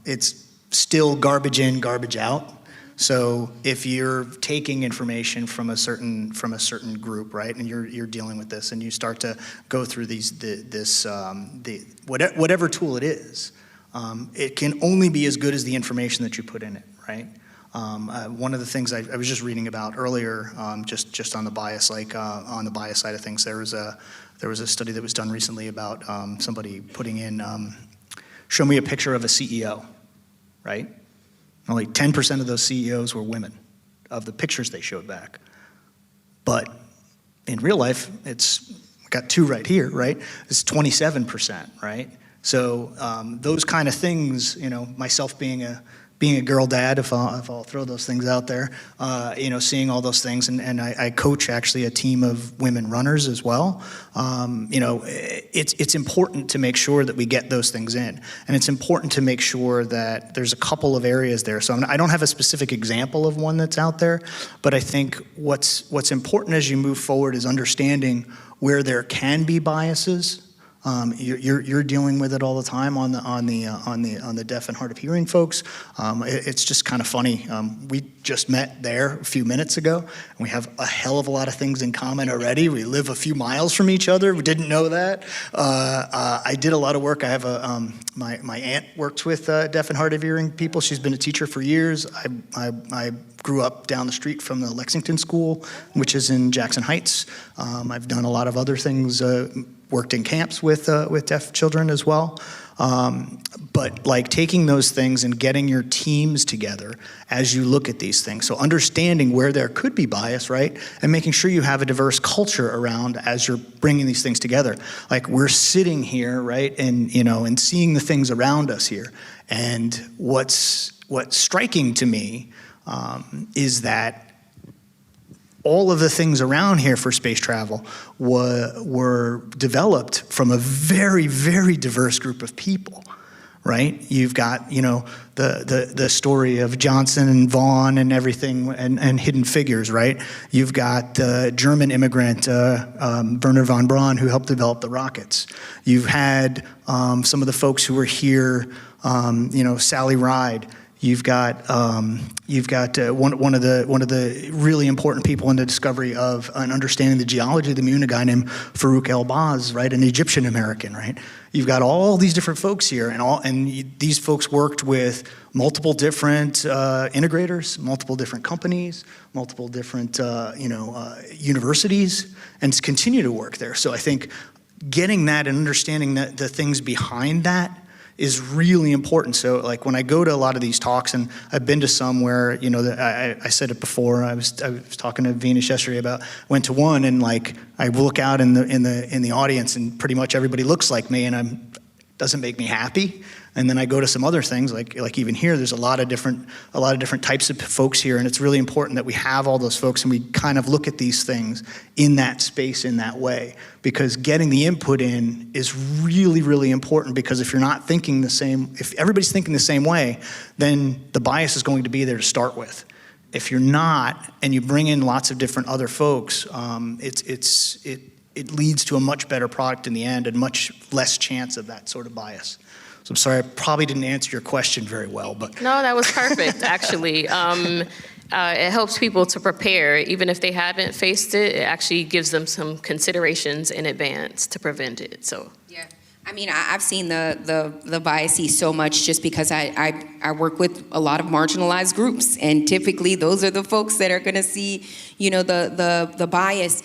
It's still garbage in, garbage out. So if you're taking information from a certain group, right, and you're dealing with this, and you start to go through whatever tool it is, it can only be as good as the information that you put in it, right? One of the things I was just reading about earlier, just on the bias, on the bias side of things, there was a study that was done recently about somebody putting in, show me a picture of a CEO, right? Only 10% of those CEOs were women, of the pictures they showed back. But in real life, I got two right here, right? It's 27%, right? So those kind of things, myself being a girl dad, if I'll throw those things out there, seeing all those things, and I coach actually a team of women runners as well. It's important to make sure that we get those things in, and it's important to make sure that there's a couple of areas there. So I don't have a specific example of one that's out there, but I think what's important as you move forward is understanding where there can be biases. You're dealing with it all the time on the deaf and hard of hearing folks. It's just kind of funny. We just met there a few minutes ago, and we have a hell of a lot of things in common already. We live a few miles from each other. We didn't know that. I did a lot of work. I have my aunt works with deaf and hard of hearing people. She's been a teacher for years. I grew up down the street from the Lexington School, which is in Jackson Heights. I've done a lot of other things. Worked in camps with deaf children as well. But like taking those things and getting your teams together as you look at these things. So understanding where there could be bias, right? And making sure you have a diverse culture around as you're bringing these things together. Like we're sitting here, right? And seeing the things around us here. And what's striking to me is that all of the things around here for space travel were developed from a very, very diverse group of people, right? You've got, the story of Johnson and Vaughn and everything, and Hidden Figures, right? You've got the German immigrant, Werner von Braun, who helped develop the rockets. You've had some of the folks who were here, Sally Ride. You've got one of the really important people in the discovery of and understanding the geology of the moon, a guy named Farouk El-Baz, right, an Egyptian American, right? You've got all these different folks here, and these folks worked with multiple different integrators, multiple different companies, multiple different universities, and continue to work there. So I think getting that and understanding that the things behind that is really important. So like when I go to a lot of these talks, and I've been to some where, I said it before, I was talking to Venus yesterday about, went to one and like, I look out in the audience and pretty much everybody looks like me, and doesn't make me happy. And then I go to some other things, like even here, there's a lot of different types of folks here, and it's really important that we have all those folks and we kind of look at these things in that space in that way, because getting the input in is really, really important. Because if you're not thinking the same, if everybody's thinking the same way, then the bias is going to be there to start with. If you're not, and you bring in lots of different other folks, it leads to a much better product in the end and much less chance of that sort of bias. So I'm sorry, I probably didn't answer your question very well, but. No, that was perfect, actually. It helps people to prepare. Even if they haven't faced it, it actually gives them some considerations in advance to prevent it, so. Yeah. I mean, I've seen the biases so much just because I work with a lot of marginalized groups, and typically those are the folks that are going to see, the bias.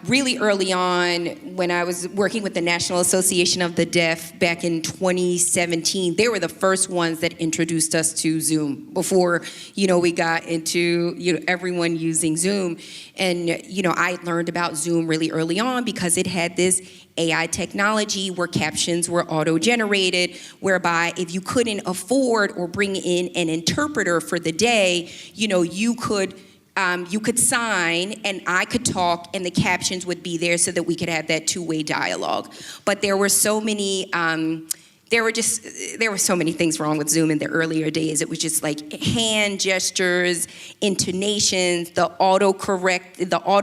Really early on, when I was working with the National Association of the Deaf back in 2017, they were the first ones that introduced us to Zoom before, we got into, everyone using Zoom. And, I learned about Zoom really early on because it had this AI technology where captions were auto-generated, whereby if you couldn't afford or bring in an interpreter for the day, you could sign and I could talk and the captions would be there so that we could have that two-way dialogue. But there were so many, there were so many things wrong with Zoom in the earlier days. It was just like hand gestures, intonations, the auto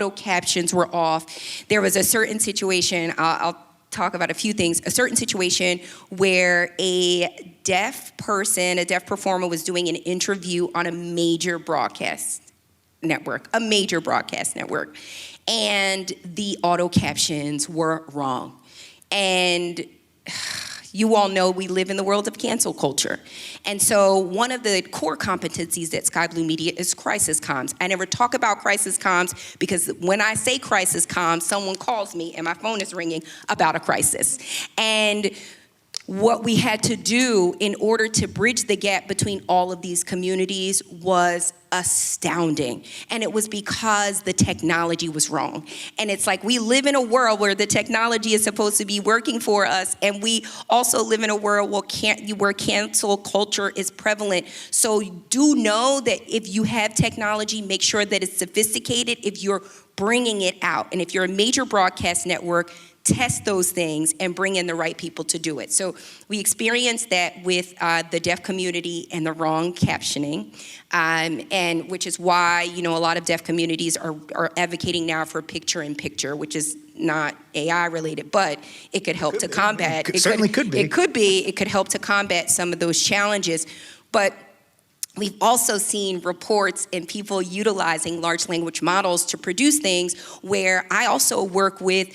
captions were off. There was a certain situation, I'll talk about a few things, a certain situation where a deaf performer was doing an interview on a major broadcast network, and the auto captions were wrong. And you all know we live in the world of cancel culture. And so one of the core competencies at Sky Blue Media is crisis comms. I never talk about crisis comms because when I say crisis comms, someone calls me and my phone is ringing about a crisis. And what we had to do in order to bridge the gap between all of these communities was astounding. And it was because the technology was wrong. And it's like we live in a world where the technology is supposed to be working for us, and we also live in a world where cancel culture is prevalent. So do know that if you have technology, make sure that it's sophisticated if you're bringing it out. And if you're a major broadcast network, test those things and bring in the right people to do it. So we experienced that with the deaf community and the wrong captioning, and which is why, a lot of deaf communities are advocating now for picture-in-picture, which is not AI related, but it could help to combat. It certainly could be. It could help to combat some of those challenges. But we've also seen reports and people utilizing large language models to produce things where I also work with,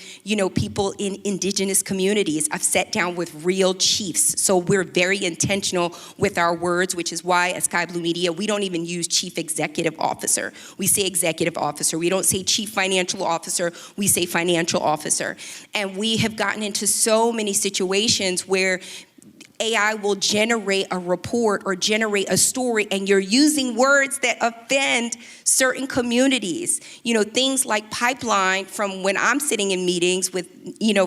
people in indigenous communities. I've sat down with real chiefs. So we're very intentional with our words, which is why at Sky Blue Media, we don't even use chief executive officer. We say executive officer. We don't say chief financial officer. We say financial officer. And we have gotten into so many situations where AI will generate a report or generate a story, and you're using words that offend certain communities. Things like pipeline, from when I'm sitting in meetings with,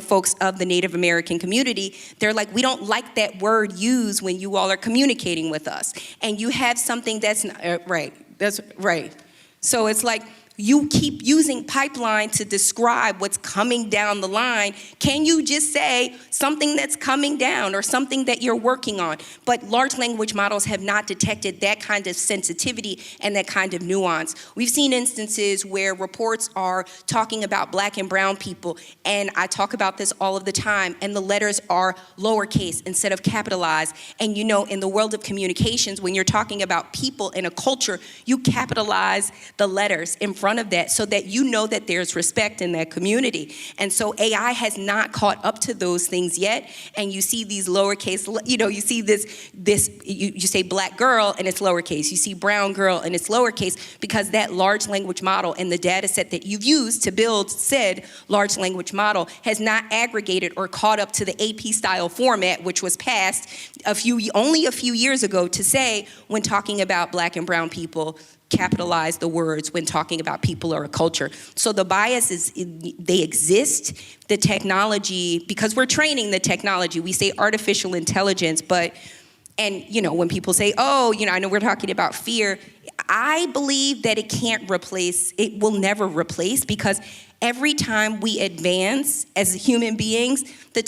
folks of the Native American community, they're like, we don't like that word used when you all are communicating with us. And you have something that's not, right. That's right. So it's like, you keep using pipeline to describe what's coming down the line. Can you just say something that's coming down or something that you're working on? But large language models have not detected that kind of sensitivity and that kind of nuance. We've seen instances where reports are talking about Black and brown people, and I talk about this all of the time, and the letters are lowercase instead of capitalized. And you know, in the world of communications, when you're talking about people in a culture, you capitalize the letters in front of that so that you know that there's respect in that community. And so AI has not caught up to those things yet, and you see these lowercase, you know, you see you say Black girl and it's lowercase, you see brown girl and it's lowercase, because that large language model and the data set that you've used to build said large language model has not aggregated or caught up to the AP style format, which was passed only a few years ago to say, when talking about Black and brown people, capitalize the words when talking about people or a culture. So the biases, they exist. The technology, because we're training the technology, we say artificial intelligence, and you know, when people say, oh, you know, I know we're talking about fear, I believe that it will never replace, because every time we advance as human beings, the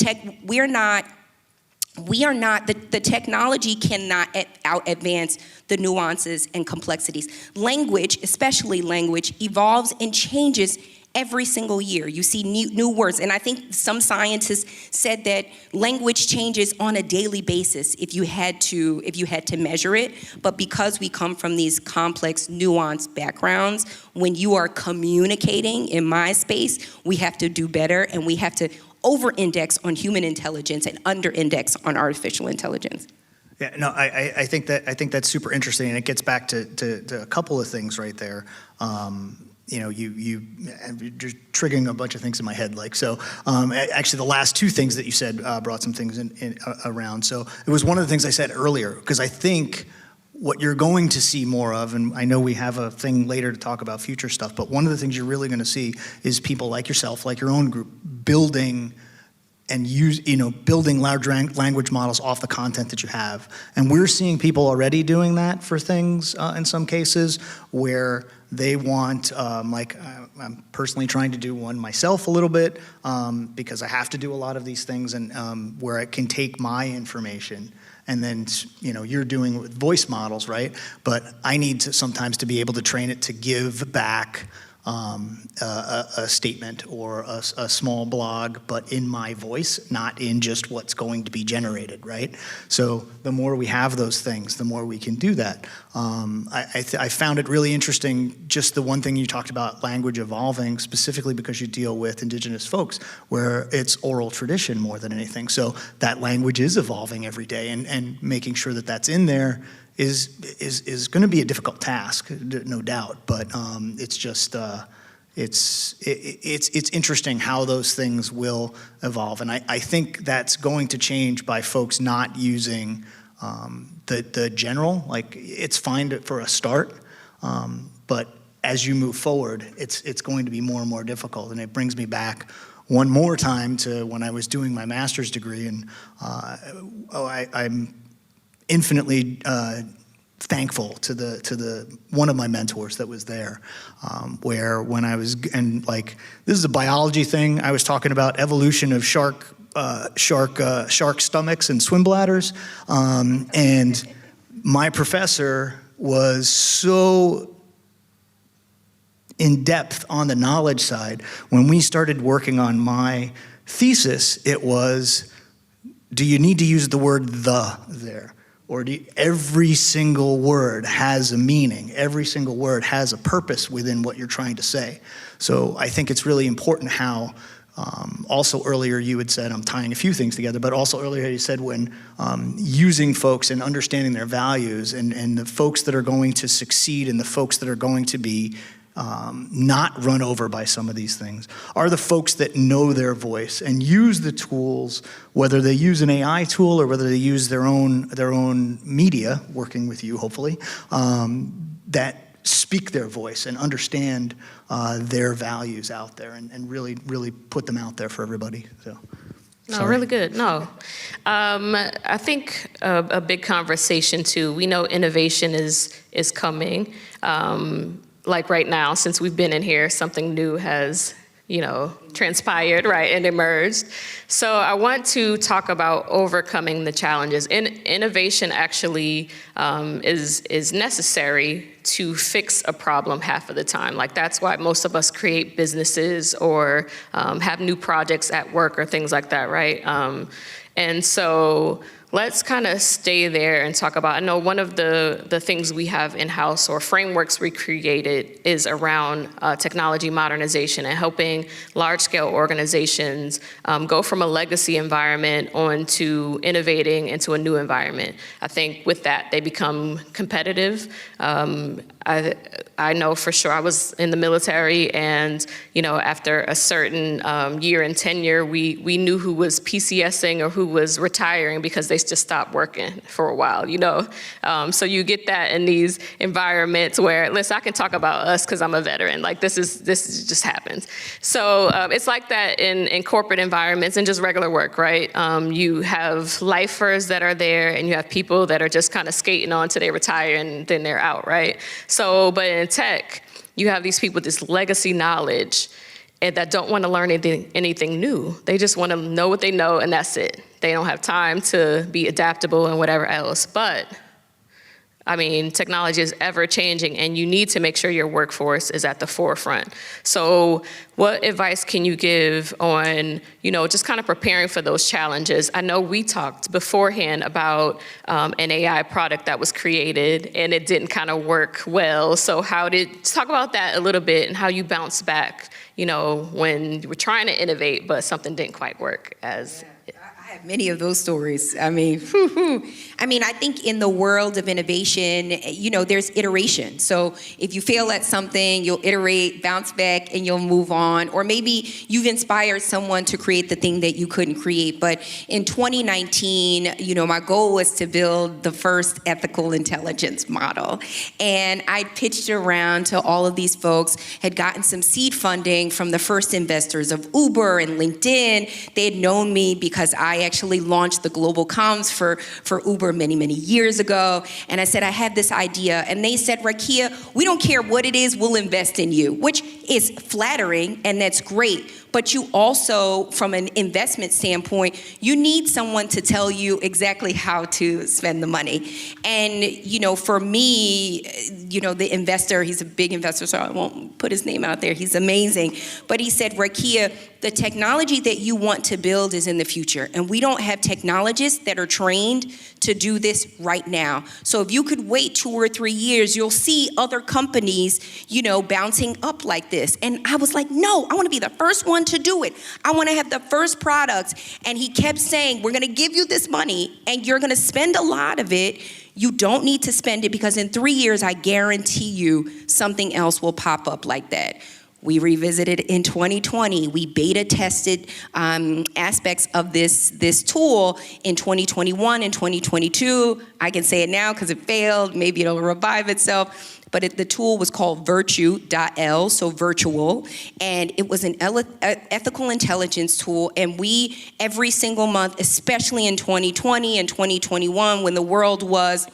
technology cannot out-advance the nuances and complexities. Language, especially language, evolves and changes every single year. You see new words, and I think some scientists said that language changes on a daily basis if you had to measure it. But because we come from these complex, nuanced backgrounds, when you are communicating in my space, we have to do better, and we have to over-index on human intelligence and under-index on artificial intelligence. Yeah, no, I think that's super interesting, and it gets back to a couple of things right there. You know, you're triggering a bunch of things in my head. Actually, the last two things that you said brought some things around. So it was one of the things I said earlier, because I think what you're going to see more of, and I know we have a thing later to talk about future stuff, but one of the things you're really going to see is people like yourself, like your own group, building large language models off the content that you have. And we're seeing people already doing that for things in some cases where they want, I'm personally trying to do one myself a little bit because I have to do a lot of these things, and where I can take my information. And then, you know, you're doing with voice models, right? But I need to sometimes to be able to train it to give back a statement or a small blog, but in my voice, not in just what's going to be generated, right? So the more we have those things, the more we can do that. I found it really interesting, just the one thing you talked about, language evolving, specifically because you deal with Indigenous folks, where it's oral tradition more than anything. So that language is evolving every day, and making sure that that's in there is going to be a difficult task, no doubt. But it's just it's interesting how those things will evolve, and I think that's going to change by folks not using the general. Like, it's fine for a start, but as you move forward, it's going to be more and more difficult. And it brings me back one more time to when I was doing my master's degree, and I'm infinitely thankful to the one of my mentors that was there, where when I was, and like, this is a biology thing, I was talking about evolution of shark stomachs and swim bladders, and my professor was so in depth on the knowledge side. When we started working on my thesis, it was, do you need to use the word "the" there? Or every single word has a meaning. Every single word has a purpose within what you're trying to say. So I think it's really important how, also earlier you had said, I'm tying a few things together, but also earlier you said when using folks and understanding their values, and the folks that are going to succeed and the folks that are going to be not run over by some of these things are the folks that know their voice and use the tools, whether they use an AI tool or whether they use their own media, working with you hopefully, that speak their voice and understand their values out there, and really, really put them out there for everybody. So. No, Sorry. really good. No. I think a big conversation too, we know innovation is coming. like right now, since we've been in here, something new has, transpired, right, and emerged. So I want to talk about overcoming the challenges. Innovation actually is necessary to fix a problem half of the time. Like, that's why most of us create businesses or have new projects at work or things like that, right? And so let's kind of stay there and talk about, I know one of the things we have in-house or frameworks we created is around technology modernization and helping large-scale organizations go from a legacy environment onto innovating into a new environment. I think with that, they become competitive. I know for sure I was in the military, and after a certain year and tenure, we knew who was PCSing or who was retiring because they just stopped working for a while, So you get that in these environments where, listen, I can talk about us because I'm a veteran. Like, this just happens. So it's like that in corporate environments and just regular work, right? You have lifers that are there, and you have people that are just kind of skating on till they retire and then they're out, right? So, but in tech, you have these people with this legacy knowledge and that don't want to learn anything new. They just want to know what they know, and that's it. They don't have time to be adaptable and whatever else. But technology is ever changing, and you need to make sure your workforce is at the forefront. So what advice can you give on, just kind of preparing for those challenges? I know we talked beforehand about an AI product that was created, and it didn't kind of work well. So talk about that a little bit and how you bounce back, when you were trying to innovate, but something didn't quite work as... I have many of those stories. I think in the world of innovation, there's iteration. So if you fail at something, you'll iterate, bounce back, and you'll move on. Or maybe you've inspired someone to create the thing that you couldn't create. But in 2019, my goal was to build the first ethical intelligence model. And I pitched around to all of these folks, had gotten some seed funding from the first investors of Uber and LinkedIn. They had known me because I actually launched the global comms for Uber many, many years ago. And I said, I have this idea. And they said, Rakia, we don't care what it is, we'll invest in you, which is flattering, and that's great. But you also, from an investment standpoint, you need someone to tell you exactly how to spend the money. And, for me, the investor, he's a big investor, so I won't put his name out there. He's amazing. But he said, Rakia, the technology that you want to build is in the future. And we don't have technologists that are trained to do this right now. So if you could wait 2 or 3 years, you'll see other companies, bouncing up like this. And I was like, no, I want to be the first one to do it. I want to have the first products. And he kept saying, we're going to give you this money and you're going to spend a lot of it. You don't need to spend it because in 3 years, I guarantee you something else will pop up like that. We revisited in 2020. We beta tested aspects of this tool in 2021 and 2022. I can say it now because it failed. Maybe it'll revive itself. But the tool was called Virtue.L, so virtual, and it was an ethical intelligence tool. And we, every single month, especially in 2020 and 2021, when the world was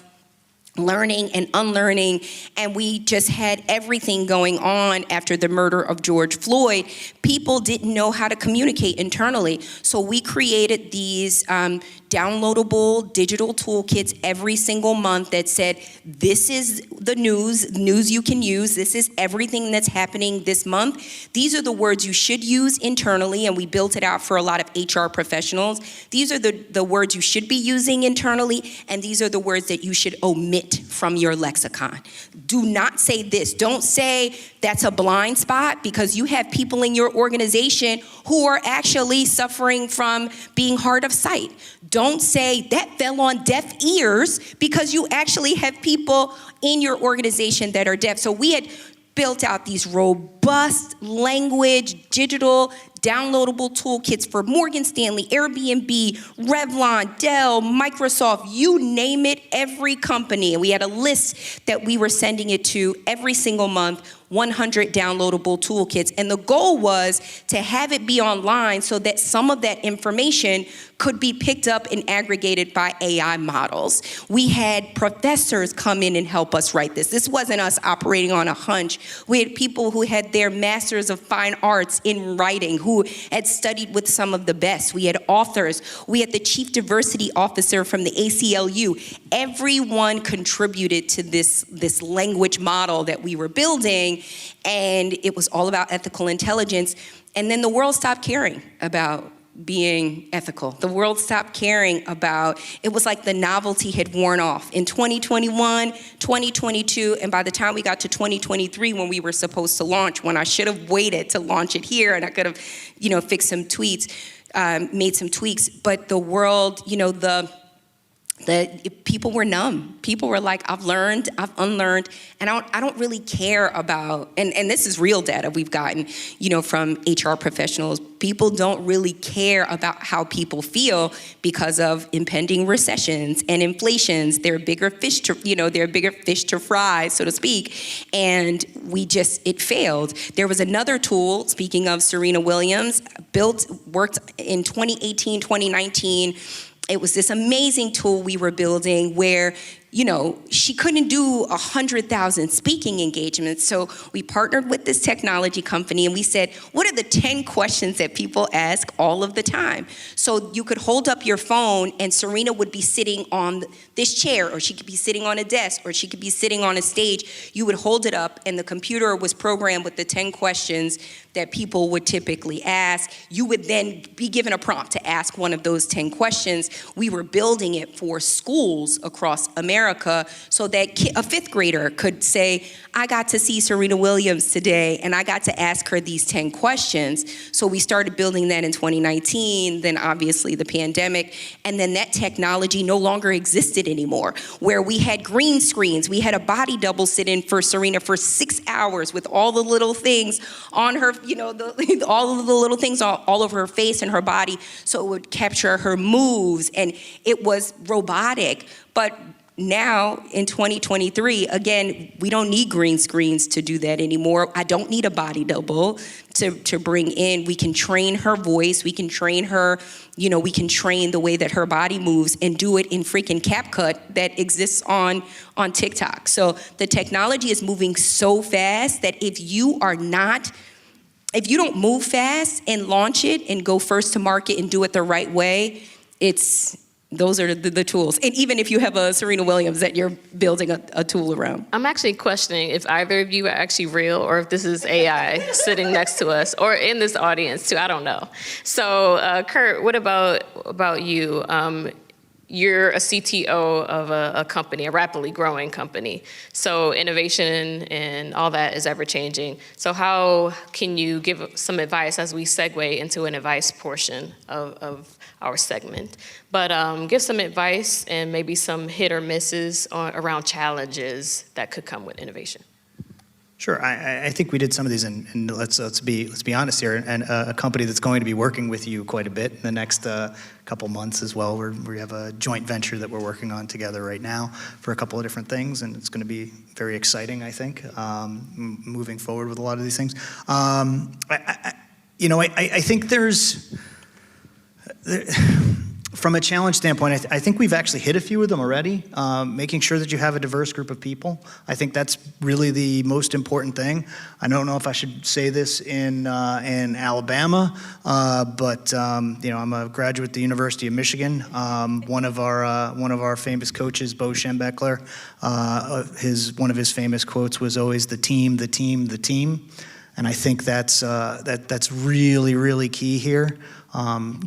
learning and unlearning, and we just had everything going on after the murder of George Floyd, people didn't know how to communicate internally. So we created these downloadable digital toolkits every single month that said, this is the news you can use, this is everything that's happening this month. These are the words you should use internally, and we built it out for a lot of HR professionals. These are the words you should be using internally, and these are the words that you should omit from your lexicon. Do not say this. Don't say that's a blind spot, because you have people in your organization who are actually suffering from being hard of sight. Don't say that fell on deaf ears, because you actually have people in your organization that are deaf. So we had built out these robust language, digital, downloadable toolkits for Morgan Stanley, Airbnb, Revlon, Dell, Microsoft, you name it, every company. And we had a list that we were sending it to every single month. 100 downloadable toolkits. And the goal was to have it be online so that some of that information could be picked up and aggregated by AI models. We had professors come in and help us write this. This wasn't us operating on a hunch. We had people who had their masters of fine arts in writing, who had studied with some of the best. We had authors. We had the chief diversity officer from the ACLU. Everyone contributed to this language model that we were building, and it was all about ethical intelligence. And then the world stopped caring about being ethical. The world stopped caring about, it was like the novelty had worn off. In 2021, 2022, and by the time we got to 2023 when we were supposed to launch, when I should have waited to launch it here and I could have, fixed some tweets, made some tweaks, but the world, people were numb. People were like, I've learned, I've unlearned, and I don't really care about, and this is real data we've gotten, from HR professionals. People don't really care about how people feel because of impending recessions and inflations. They're bigger fish to fry, so to speak. And it failed. There was another tool, speaking of Serena Williams, worked in 2018, 2019. It was this amazing tool we were building where, she couldn't do 100,000 speaking engagements. So we partnered with this technology company and we said, what are the 10 questions that people ask all of the time? So you could hold up your phone and Serena would be sitting on this chair, or she could be sitting on a desk, or she could be sitting on a stage. You would hold it up and the computer was programmed with the 10 questions that people would typically ask. You would then be given a prompt to ask one of those 10 questions. We were building it for schools across America so that a fifth grader could say, I got to see Serena Williams today and I got to ask her these 10 questions. So we started building that in 2019, then obviously the pandemic, and then that technology no longer existed anymore, where we had green screens. We had a body double sit in for Serena for 6 hours with all the little things on her, all of the little things all over her face and her body, so it would capture her moves, and it was robotic. But now, in 2023, again, we don't need green screens to do that anymore. I don't need a body double to bring in. We can train her voice. We can train her, we can train the way that her body moves and do it in freaking CapCut that exists on TikTok. So the technology is moving so fast that if you don't move fast and launch it and go first to market and do it the right way, those are the tools. And even if you have a Serena Williams that you're building a tool around. I'm actually questioning if either of you are actually real or if this is AI sitting next to us or in this audience too, I don't know. So Kurt, what about you? You're a CTO of a company, a rapidly growing company. So innovation and all that is ever changing. So how can you give some advice as we segue into an advice portion of our segment? But give some advice and maybe some hit or misses around challenges that could come with innovation. Sure, I think we did some of these, and let's be honest here, and a company that's going to be working with you quite a bit in the next couple months as well. We have a joint venture that we're working on together right now for a couple of different things, and it's going to be very exciting, I think, moving forward with a lot of these things. I think from a challenge standpoint, I think we've actually hit a few of them already. Making sure that you have a diverse group of people. I think that's really the most important thing. I don't know if I should say this in Alabama, but I'm a graduate at the University of Michigan. One of our famous coaches, Bo Schembechler, one of his famous quotes was always "the team, the team, the team," and I think that's really, really key here.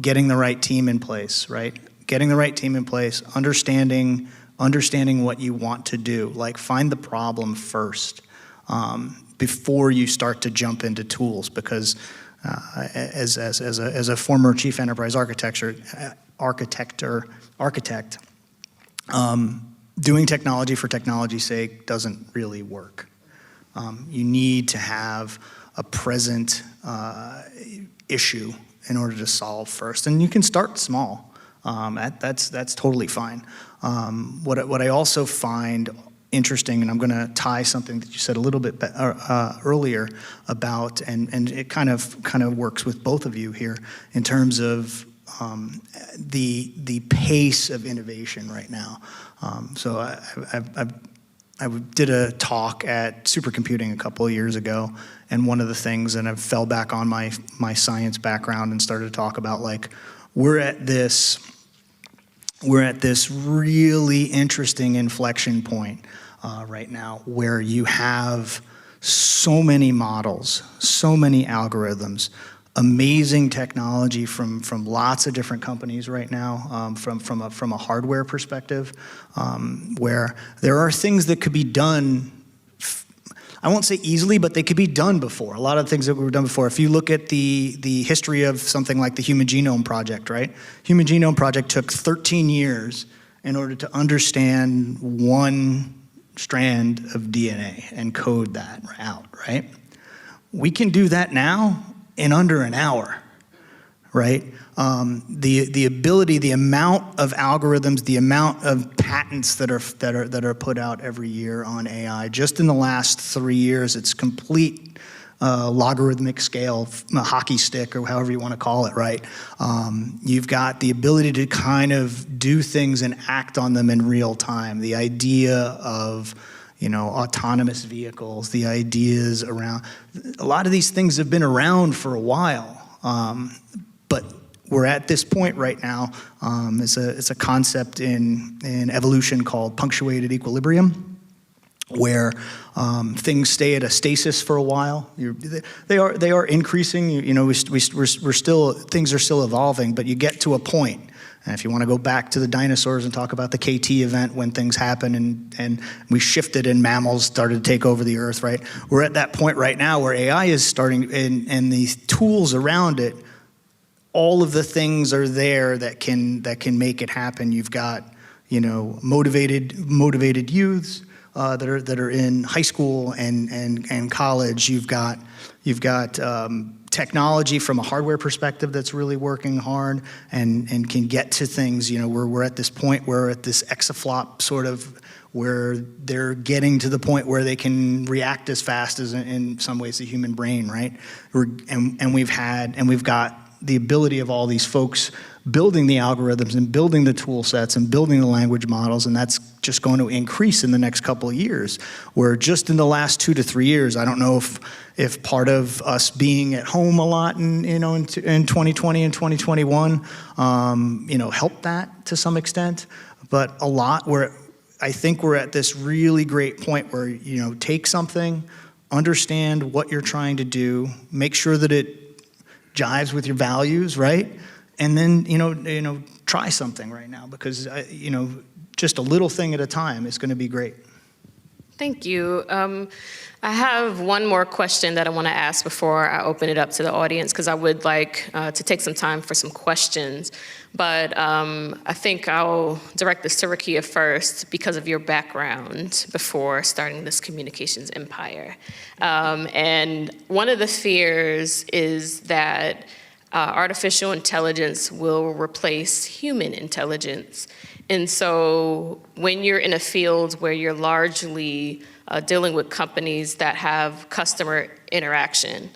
Getting the right team in place, right? Getting the right team in place, understanding what you want to do. Like, find the problem first before you start to jump into tools. Because as a former chief enterprise architect, doing technology for technology's sake doesn't really work. You need to have a present issue in order to solve first, and you can start small. That's totally fine. What I also find interesting, and I'm going to tie something that you said a little bit earlier about, and it kind of works with both of you here in terms of the pace of innovation right now. So I did a talk at supercomputing a couple of years ago, and one of the things, and I fell back on my science background and started to talk about, like, we're at this really interesting inflection point right now where you have so many models, so many algorithms, amazing technology from lots of different companies right now, from a hardware perspective, where there are things that could be done, I won't say easily, but they could be done before. A lot of things that were done before. If you look at the history of something like the Human Genome Project, right? Human Genome Project took 13 years in order to understand one strand of DNA and code that out, right? We can do that now in under an hour, right? The ability, the amount of algorithms, the amount of patents that are put out every year on AI, just in the last 3 years, it's complete logarithmic scale, a hockey stick, or however you want to call it, right? You've got the ability to kind of do things and act on them in real time. The idea of, autonomous vehicles, the ideas around, a lot of these things have been around for a while, but we're at this point right now. It's a concept in evolution called punctuated equilibrium, where things stay at a stasis for a while. They are increasing. We're still, things are still evolving, but you get to a point. And if you want to go back to the dinosaurs and talk about the KT event when things happen and we shifted and mammals started to take over the earth, right? We're at that point right now where AI is starting, and the tools around it, all of the things are there that can make it happen. You've got, motivated youths that are in high school and college. You've got technology from a hardware perspective that's really working hard and can get to things. We're at this point where at this exaflop sort of where they're getting to the point where they can react as fast as in some ways the human brain, right? We've got the ability of all these folks building the algorithms and building the tool sets and building the language models, and that's just going to increase in the next couple of years. Where just in the last 2 to 3 years, I don't know if part of us being at home a lot in 2020 and 2021, helped that to some extent, but a lot where I think we're at this really great point where take something, understand what you're trying to do, make sure that it jives with your values, right? And then, try something right now because, just a little thing at a time is going to be great. Thank you. I have one more question that I want to ask before I open it up to the audience, because I would like to take some time for some questions. But I think I'll direct this to Rakia first because of your background before starting this communications empire. And one of the fears is that artificial intelligence will replace human intelligence. And so when you're in a field where you're largely dealing with companies that have customer interaction,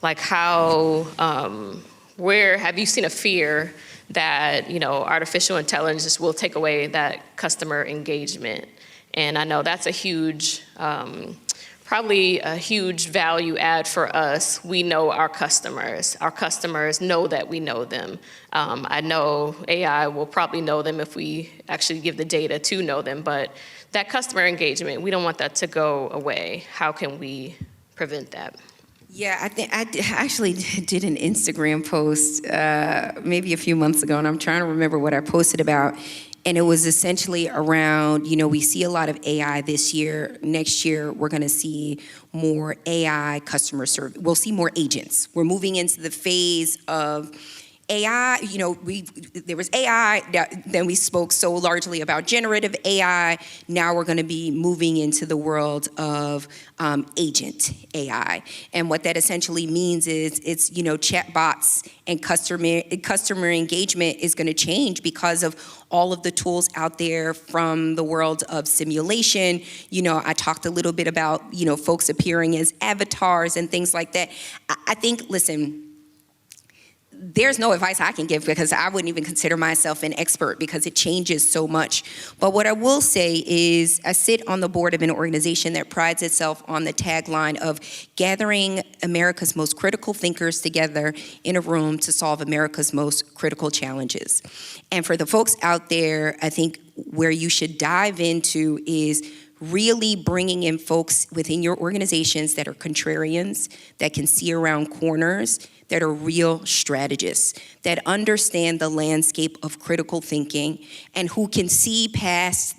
like where have you seen a fear that, artificial intelligence will take away that customer engagement? And I know that's a huge, probably a huge value add for us. We know our customers. Our customers know that we know them. I know AI will probably know them if we actually give the data to know them, but that customer engagement, we don't want that to go away. How can we prevent that? Yeah, I think I actually did an Instagram post maybe a few months ago, and I'm trying to remember what I posted about. And it was essentially around, we see a lot of AI this year. Next year, we're going to see more AI customer service. We'll see more agents. We're moving into the phase of AI, there was AI, then we spoke so largely about generative AI. Now we're going to be moving into the world of agent AI. And what that essentially means is it's, chatbots and customer engagement is going to change because of all of the tools out there from the world of simulation. I talked a little bit about, folks appearing as avatars and things like that. I think, listen, there's no advice I can give because I wouldn't even consider myself an expert because it changes so much. But what I will say is I sit on the board of an organization that prides itself on the tagline of gathering America's most critical thinkers together in a room to solve America's most critical challenges. And for the folks out there, I think where you should dive into is really bringing in folks within your organizations that are contrarians, that can see around corners, that are real strategists, that understand the landscape of critical thinking, and who can see past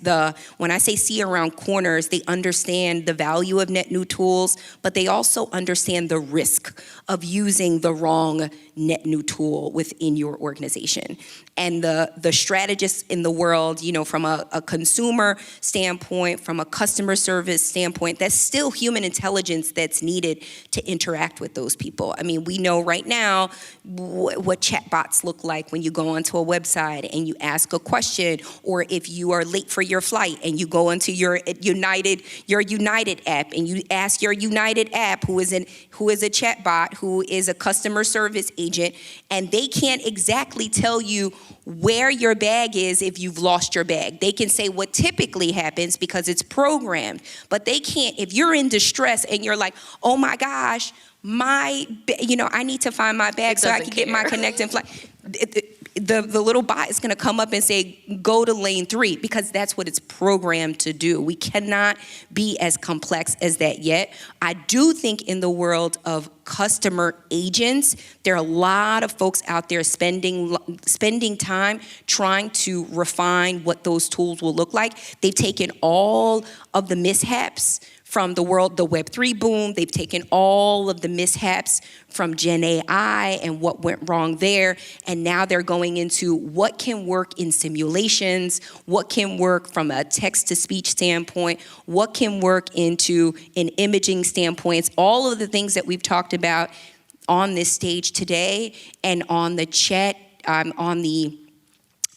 when I say see around corners, they understand the value of net new tools, but they also understand the risk of using the wrong net new tool within your organization. And the strategists in the world, from a consumer standpoint, from a customer service standpoint, that's still human intelligence that's needed to interact with those people. I mean, we know right now what chatbots look like when you go onto a website and you ask a question, or if you are late for your flight and you go into your United app and you ask your United app, who is a chatbot, who is a customer service agent, and they can't exactly tell you where your bag is if you've lost your bag. They can say what typically happens because it's programmed, but they can't, if you're in distress and you're like, oh my gosh, I need to find my bag so I can get my connecting flight. The little bot is going to come up and say, go to lane 3, because that's what it's programmed to do. We cannot be as complex as that yet. I do think in the world of customer agents, there are a lot of folks out there spending time trying to refine what those tools will look like. They've taken all of the mishaps from the Web3 boom. They've taken all of the mishaps from Gen AI and what went wrong there, and now they're going into what can work in simulations, what can work from a text-to-speech standpoint, what can work into an imaging standpoint, all of the things that we've talked about on this stage today and on the chat, on the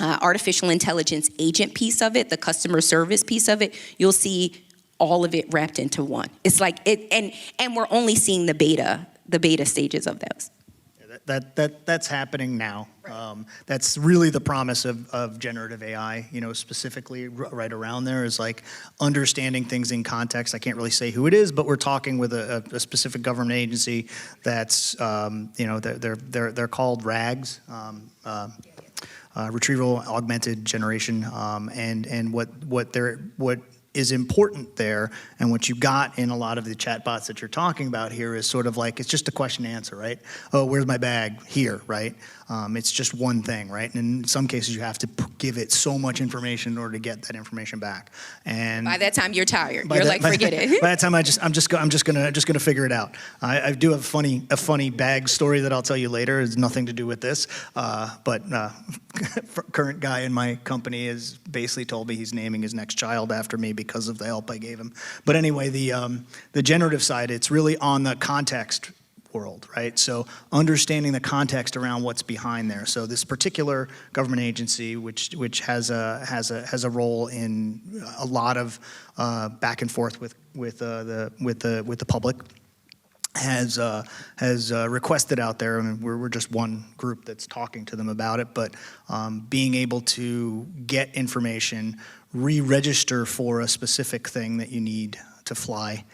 artificial intelligence agent piece of it, the customer service piece of it. You'll see all of it wrapped into one. It's like it, and we're only seeing the beta stages of those. That's happening now. Right. That's really the promise of generative AI. Specifically right around there is like understanding things in context. I can't really say who it is, but we're talking with a specific government agency that's they're called RAGs. Retrieval Augmented Generation, and what is important there, and what you got in a lot of the chatbots that you're talking about here is sort of like, it's just a question and answer, right? Oh, where's my bag? Here, right? It's just one thing, right? And in some cases, you have to give it so much information in order to get that information back. And by that time, you're tired. You're like, forget it. By that time, I'm just gonna figure it out. I do have a funny bag story that I'll tell you later. It's nothing to do with this, but current guy in my company has basically told me he's naming his next child after me because of the help I gave him. But anyway, the generative side, it's really on the context world, right? So understanding the context around what's behind there. So this particular government agency, which has a role in a lot of back and forth with the public, has requested out there, and we're just one group that's talking to them about it, but being able to get information, re-register for a specific thing that you need to fly,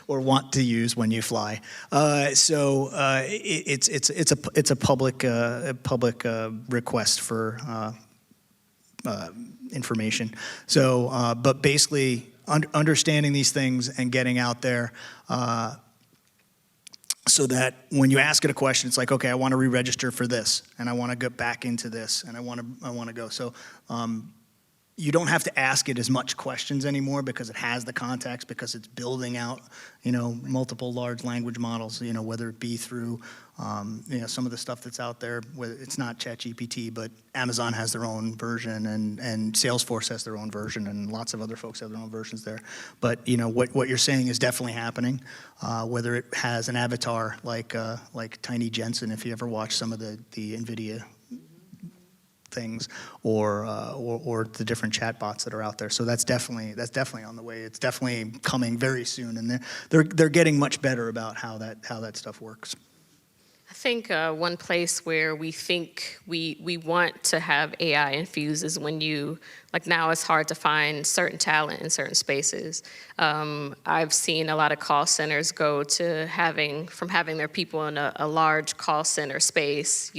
or want to use when you fly. It's a public request for information. So, but basically understanding these things and getting out there, so that when you ask it a question, it's like, okay, I want to re-register for this, and I want to get back into this, and I want to go. So you don't have to ask it as much questions anymore because it has the context, because it's building out, multiple large language models, whether it be through, some of the stuff that's out there, whether it's not ChatGPT, but Amazon has their own version and Salesforce has their own version and lots of other folks have their own versions there. But, what you're saying is definitely happening, whether it has an avatar like Tiny Jensen, if you ever watch some of the NVIDIA things, or the different chatbots that are out there. So that's definitely on the way. It's definitely coming very soon, and they're getting much better about how that stuff works. I think one place where we think we want to have AI infused is when now it's hard to find certain talent in certain spaces. I've seen a lot of call centers go to having their people in a large call center space,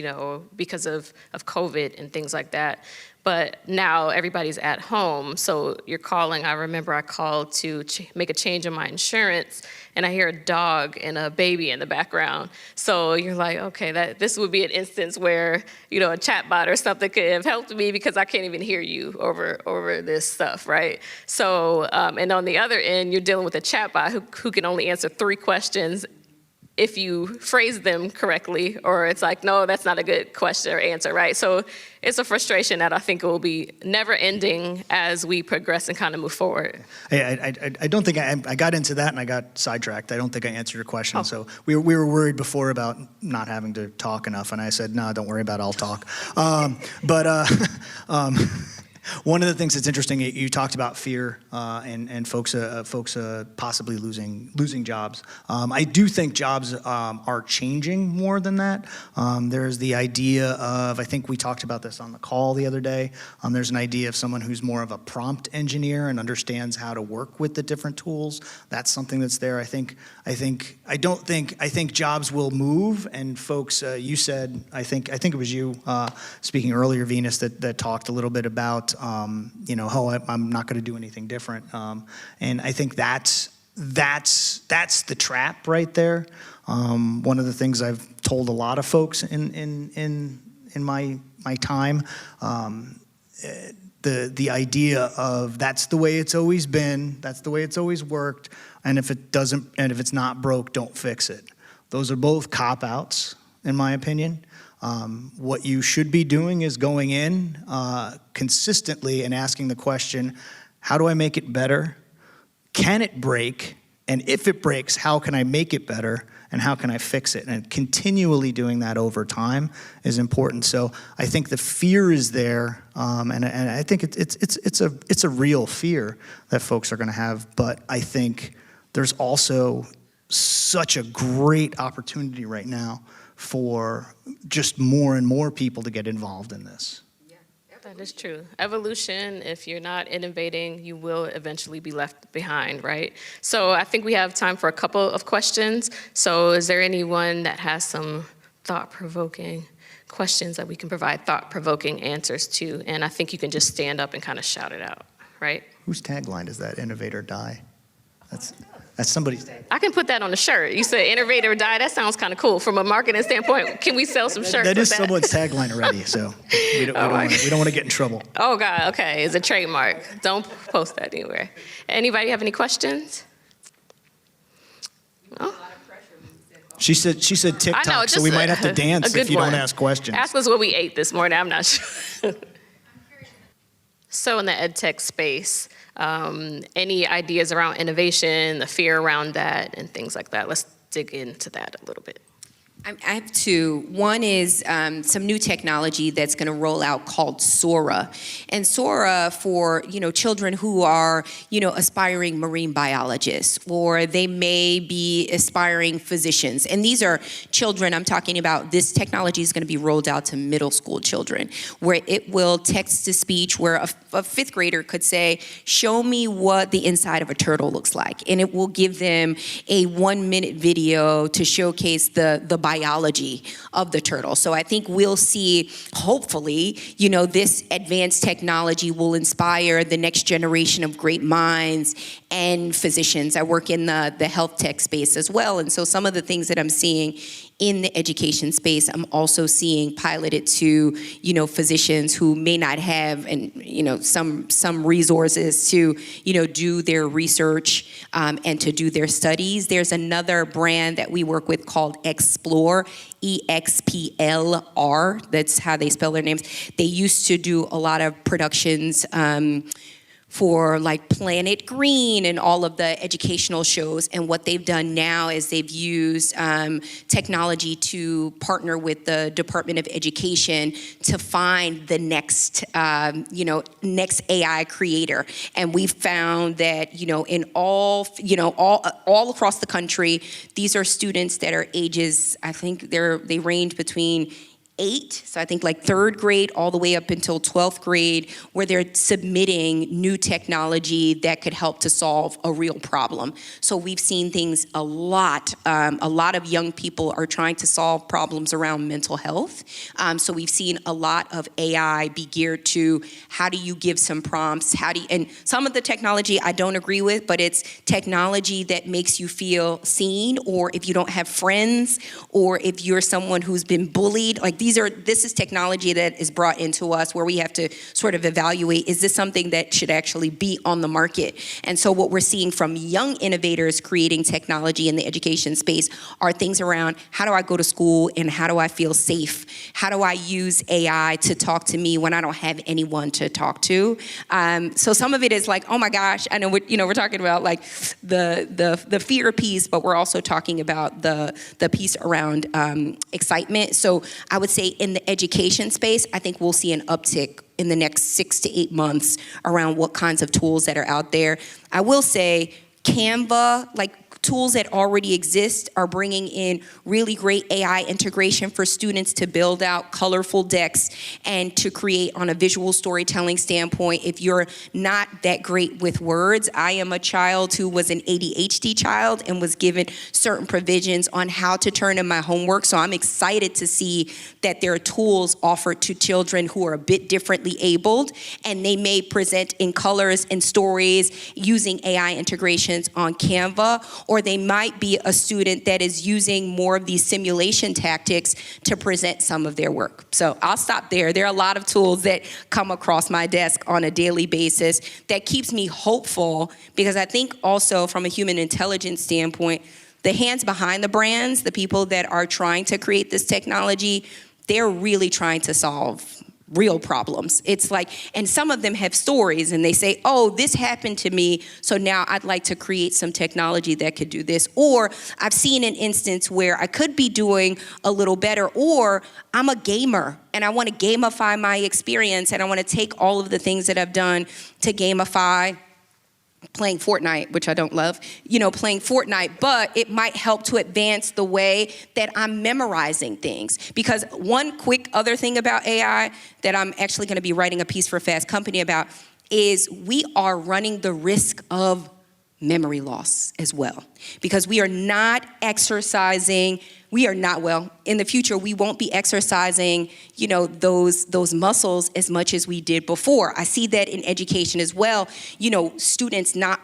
because of COVID and things like that. But now everybody's at home, so you're calling. I remember I called to make a change in my insurance, and I hear a dog and a baby in the background. So you're like, okay, this would be an instance where, a chatbot or something could have helped me because I can't even hear you over this stuff, right? So, and on the other end, you're dealing with a chatbot who can only answer 3 questions if you phrase them correctly, or it's like, no, that's not a good question or answer, right? So it's a frustration that I think will be never ending as we progress and kind of move forward. I don't think I got into that and I got sidetracked. I don't think I answered your question. Oh. So we were worried before about not having to talk enough, and I said, no, don't worry about it, I'll talk. One of the things that's interesting, you talked about fear and folks possibly losing jobs. I do think jobs are changing more than that. There's the idea of, I think we talked about this on the call the other day, there's an idea of someone who's more of a prompt engineer and understands how to work with the different tools. That's something that's there. I think jobs will move, and folks, you said, I think it was you speaking earlier, Venus, that talked a little bit about I'm not going to do anything different, and I think that's the trap right there. One of the things I've told a lot of folks in my time, the idea of that's the way it's always been, that's the way it's always worked, and if it's not broke, don't fix it. Those are both cop-outs, in my opinion. What you should be doing is going in consistently and asking the question, how do I make it better? Can it break? And if it breaks, how can I make it better? And how can I fix it? And continually doing that over time is important. So I think the fear is there, and I think it's a real fear that folks are going to have. But I think there's also such a great opportunity right now for just more and more people to get involved in this. Yeah, that is true. Evolution, if you're not innovating, you will eventually be left behind, right? So I think we have time for a couple of questions. So is there anyone that has some thought-provoking questions that we can provide thought-provoking answers to? And I think you can just stand up and kind of shout it out, right? Whose tagline is that? Innovate or die? That's somebody's. I can put that on a shirt. You said innovate or die. That sounds kind of cool. From a marketing standpoint, can we sell some shirts? That is someone's tagline already, so we don't want to get in trouble. Oh, God, okay. It's a trademark. Don't post that anywhere. Anybody have any questions? Oh. She said TikTok, I know, so we might have to dance if you don't ask questions. Ask us what we ate this morning. I'm not sure. So in the ed tech space, any ideas around innovation, the fear around that, and things like that? Let's dig into that a little bit. I have 2. One is some new technology that's going to roll out called Sora. And Sora for, children who are, aspiring marine biologists, or they may be aspiring physicians. And these are children, I'm talking about, this technology is going to be rolled out to middle school children, where it will text to speech, where a 5th grader could say, show me what the inside of a turtle looks like. And it will give them a 1-minute video to showcase the biology of the turtle. So I think we'll see, hopefully, this advanced technology will inspire the next generation of great minds and physicians. I work in the health tech space as well, and so some of the things that I'm seeing in the education space. I'm also seeing piloted to, physicians who may not have, some resources to, do their research and to do their studies. There's another brand that we work with called Explore, EXPLR. That's how they spell their names. They used to do a lot of productions for like Planet Green and all of the educational shows. And what they've done now is they've used technology to partner with the Department of Education to find the next, next AI creator. And we've found that, in all across the country, these are students that are ages, I think they range between 8, so I think like 3rd grade all the way up until 12th grade, where they're submitting new technology that could help to solve a real problem. So we've seen things a lot of young people are trying to solve problems around mental health. So we've seen a lot of AI be geared to how do you give some prompts, and some of the technology I don't agree with, but it's technology that makes you feel seen, or if you don't have friends, or if you're someone who's been bullied, like this is technology that is brought into us where we have to sort of evaluate, is this something that should actually be on the market? And so what we're seeing from young innovators creating technology in the education space are things around, how do I go to school and how do I feel safe? How do I use AI to talk to me when I don't have anyone to talk to? So some of it is like, oh my gosh, I know we're talking about like the fear piece, but we're also talking about the piece around excitement. So I would say in the education space, I think we'll see an uptick in the next 6 to 8 months around what kinds of tools that are out there. I will say Canva, like tools that already exist, are bringing in really great AI integration for students to build out colorful decks and to create on a visual storytelling standpoint. If you're not that great with words, I am a child who was an ADHD child and was given certain provisions on how to turn in my homework. So I'm excited to see that there are tools offered to children who are a bit differently abled, and they may present in colors and stories using AI integrations on Canva, or they might be a student that is using more of these simulation tactics to present some of their work. So I'll stop there. There are a lot of tools that come across my desk on a daily basis that keeps me hopeful, because I think also from a human intelligence standpoint, the hands behind the brands, the people that are trying to create this technology, they're really trying to solve real problems. It's like, and some of them have stories and they say, oh, this happened to me, so now I'd like to create some technology that could do this. Or I've seen an instance where I could be doing a little better, or I'm a gamer and I want to gamify my experience, and I want to take all of the things that I've done to gamify playing Fortnite, which I don't love, playing Fortnite, but it might help to advance the way that I'm memorizing things. Because one quick other thing about AI that I'm actually going to be writing a piece for Fast Company about is we are running the risk of memory loss as well. Because we are not exercising, in the future, we won't be exercising, those muscles as much as we did before. I see that in education as well, students not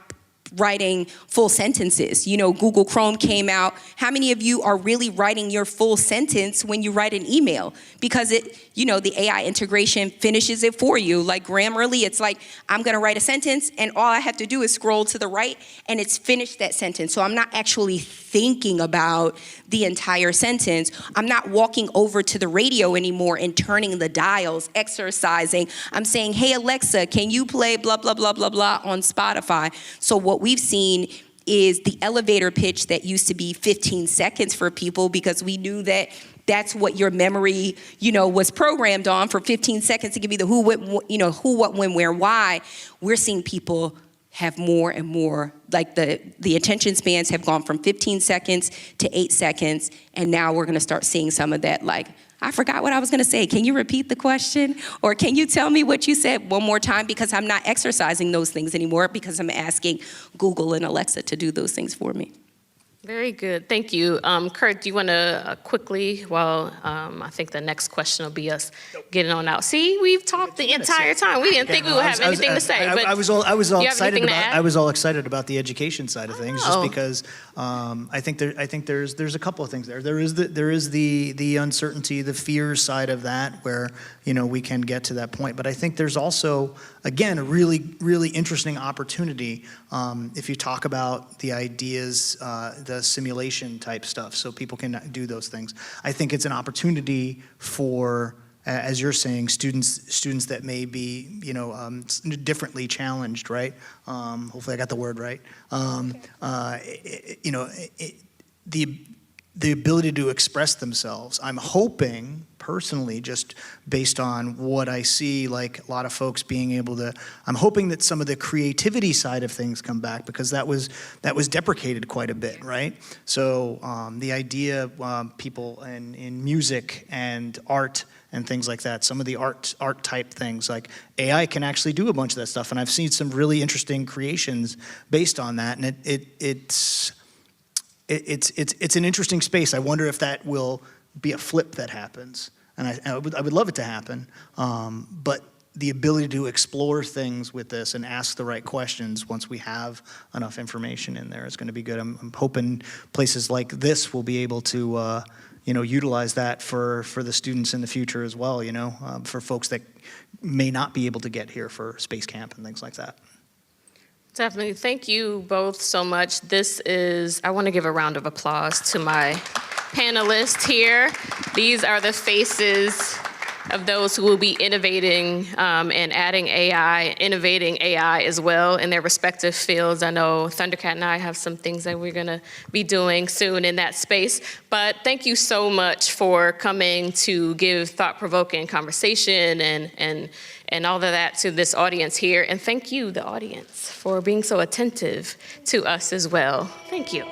writing full sentences. Google Chrome came out. How many of you are really writing your full sentence when you write an email? Because the AI integration finishes it for you. Like Grammarly, it's like, I'm gonna write a sentence and all I have to do is scroll to the right and it's finished that sentence. So I'm not actually thinking about the entire sentence. I'm not walking over to the radio anymore and turning the dials, exercising. I'm saying, hey, Alexa, can you play blah, blah, blah, blah, blah on Spotify? So what we've seen is the elevator pitch that used to be 15 seconds for people, because we knew that that's what your memory, was programmed on, for 15 seconds to give you the who, what, when, where, why. We're seeing people have more and more, like the attention spans have gone from 15 seconds to 8 seconds, and now we're gonna start seeing some of that, like, I forgot what I was gonna say. Can you repeat the question? Or can you tell me what you said one more time? Because I'm not exercising those things anymore, because I'm asking Google and Alexa to do those things for me. Very good, thank you. Kurt, do you want to quickly, while I think the next question will be us getting on out. See, we've talked the entire time. We didn't think we would have anything to say, but I was all you have excited anything to about. add? I was all excited about the education side of things, just Oh. because I think there's a couple of things there. There is the uncertainty, the fear side of that, where we can get to that point. But I think there's also, again, a really interesting opportunity if you talk about the ideas, the simulation type stuff, so people can do those things. I think it's an opportunity for, as you're saying, students that may be, differently challenged, right? Hopefully I got the word right. The ability to express themselves. I'm hoping, personally, just based on what I see, like a lot of folks being able to, I'm hoping that some of the creativity side of things come back, because that was deprecated quite a bit, right? So the idea of people in music and art and things like that, some of the art type things, like AI can actually do a bunch of that stuff, and I've seen some really interesting creations based on that, and it's an interesting space. I wonder if that will be a flip that happens, and I would love it to happen. But the ability to explore things with this and ask the right questions once we have enough information in there is going to be good. I'm hoping places like this will be able to utilize that for the students in the future as well. For folks that may not be able to get here for space camp and things like that. Definitely. Thank you both so much. I want to give a round of applause to my panelists here. These are the faces of those who will be innovating and adding AI, innovating AI as well in their respective fields. I know Thundercat and I have some things that we're going to be doing soon in that space. But thank you so much for coming to give thought-provoking conversation and all of that to this audience here. And thank you, the audience, for being so attentive to us as well. Thank you.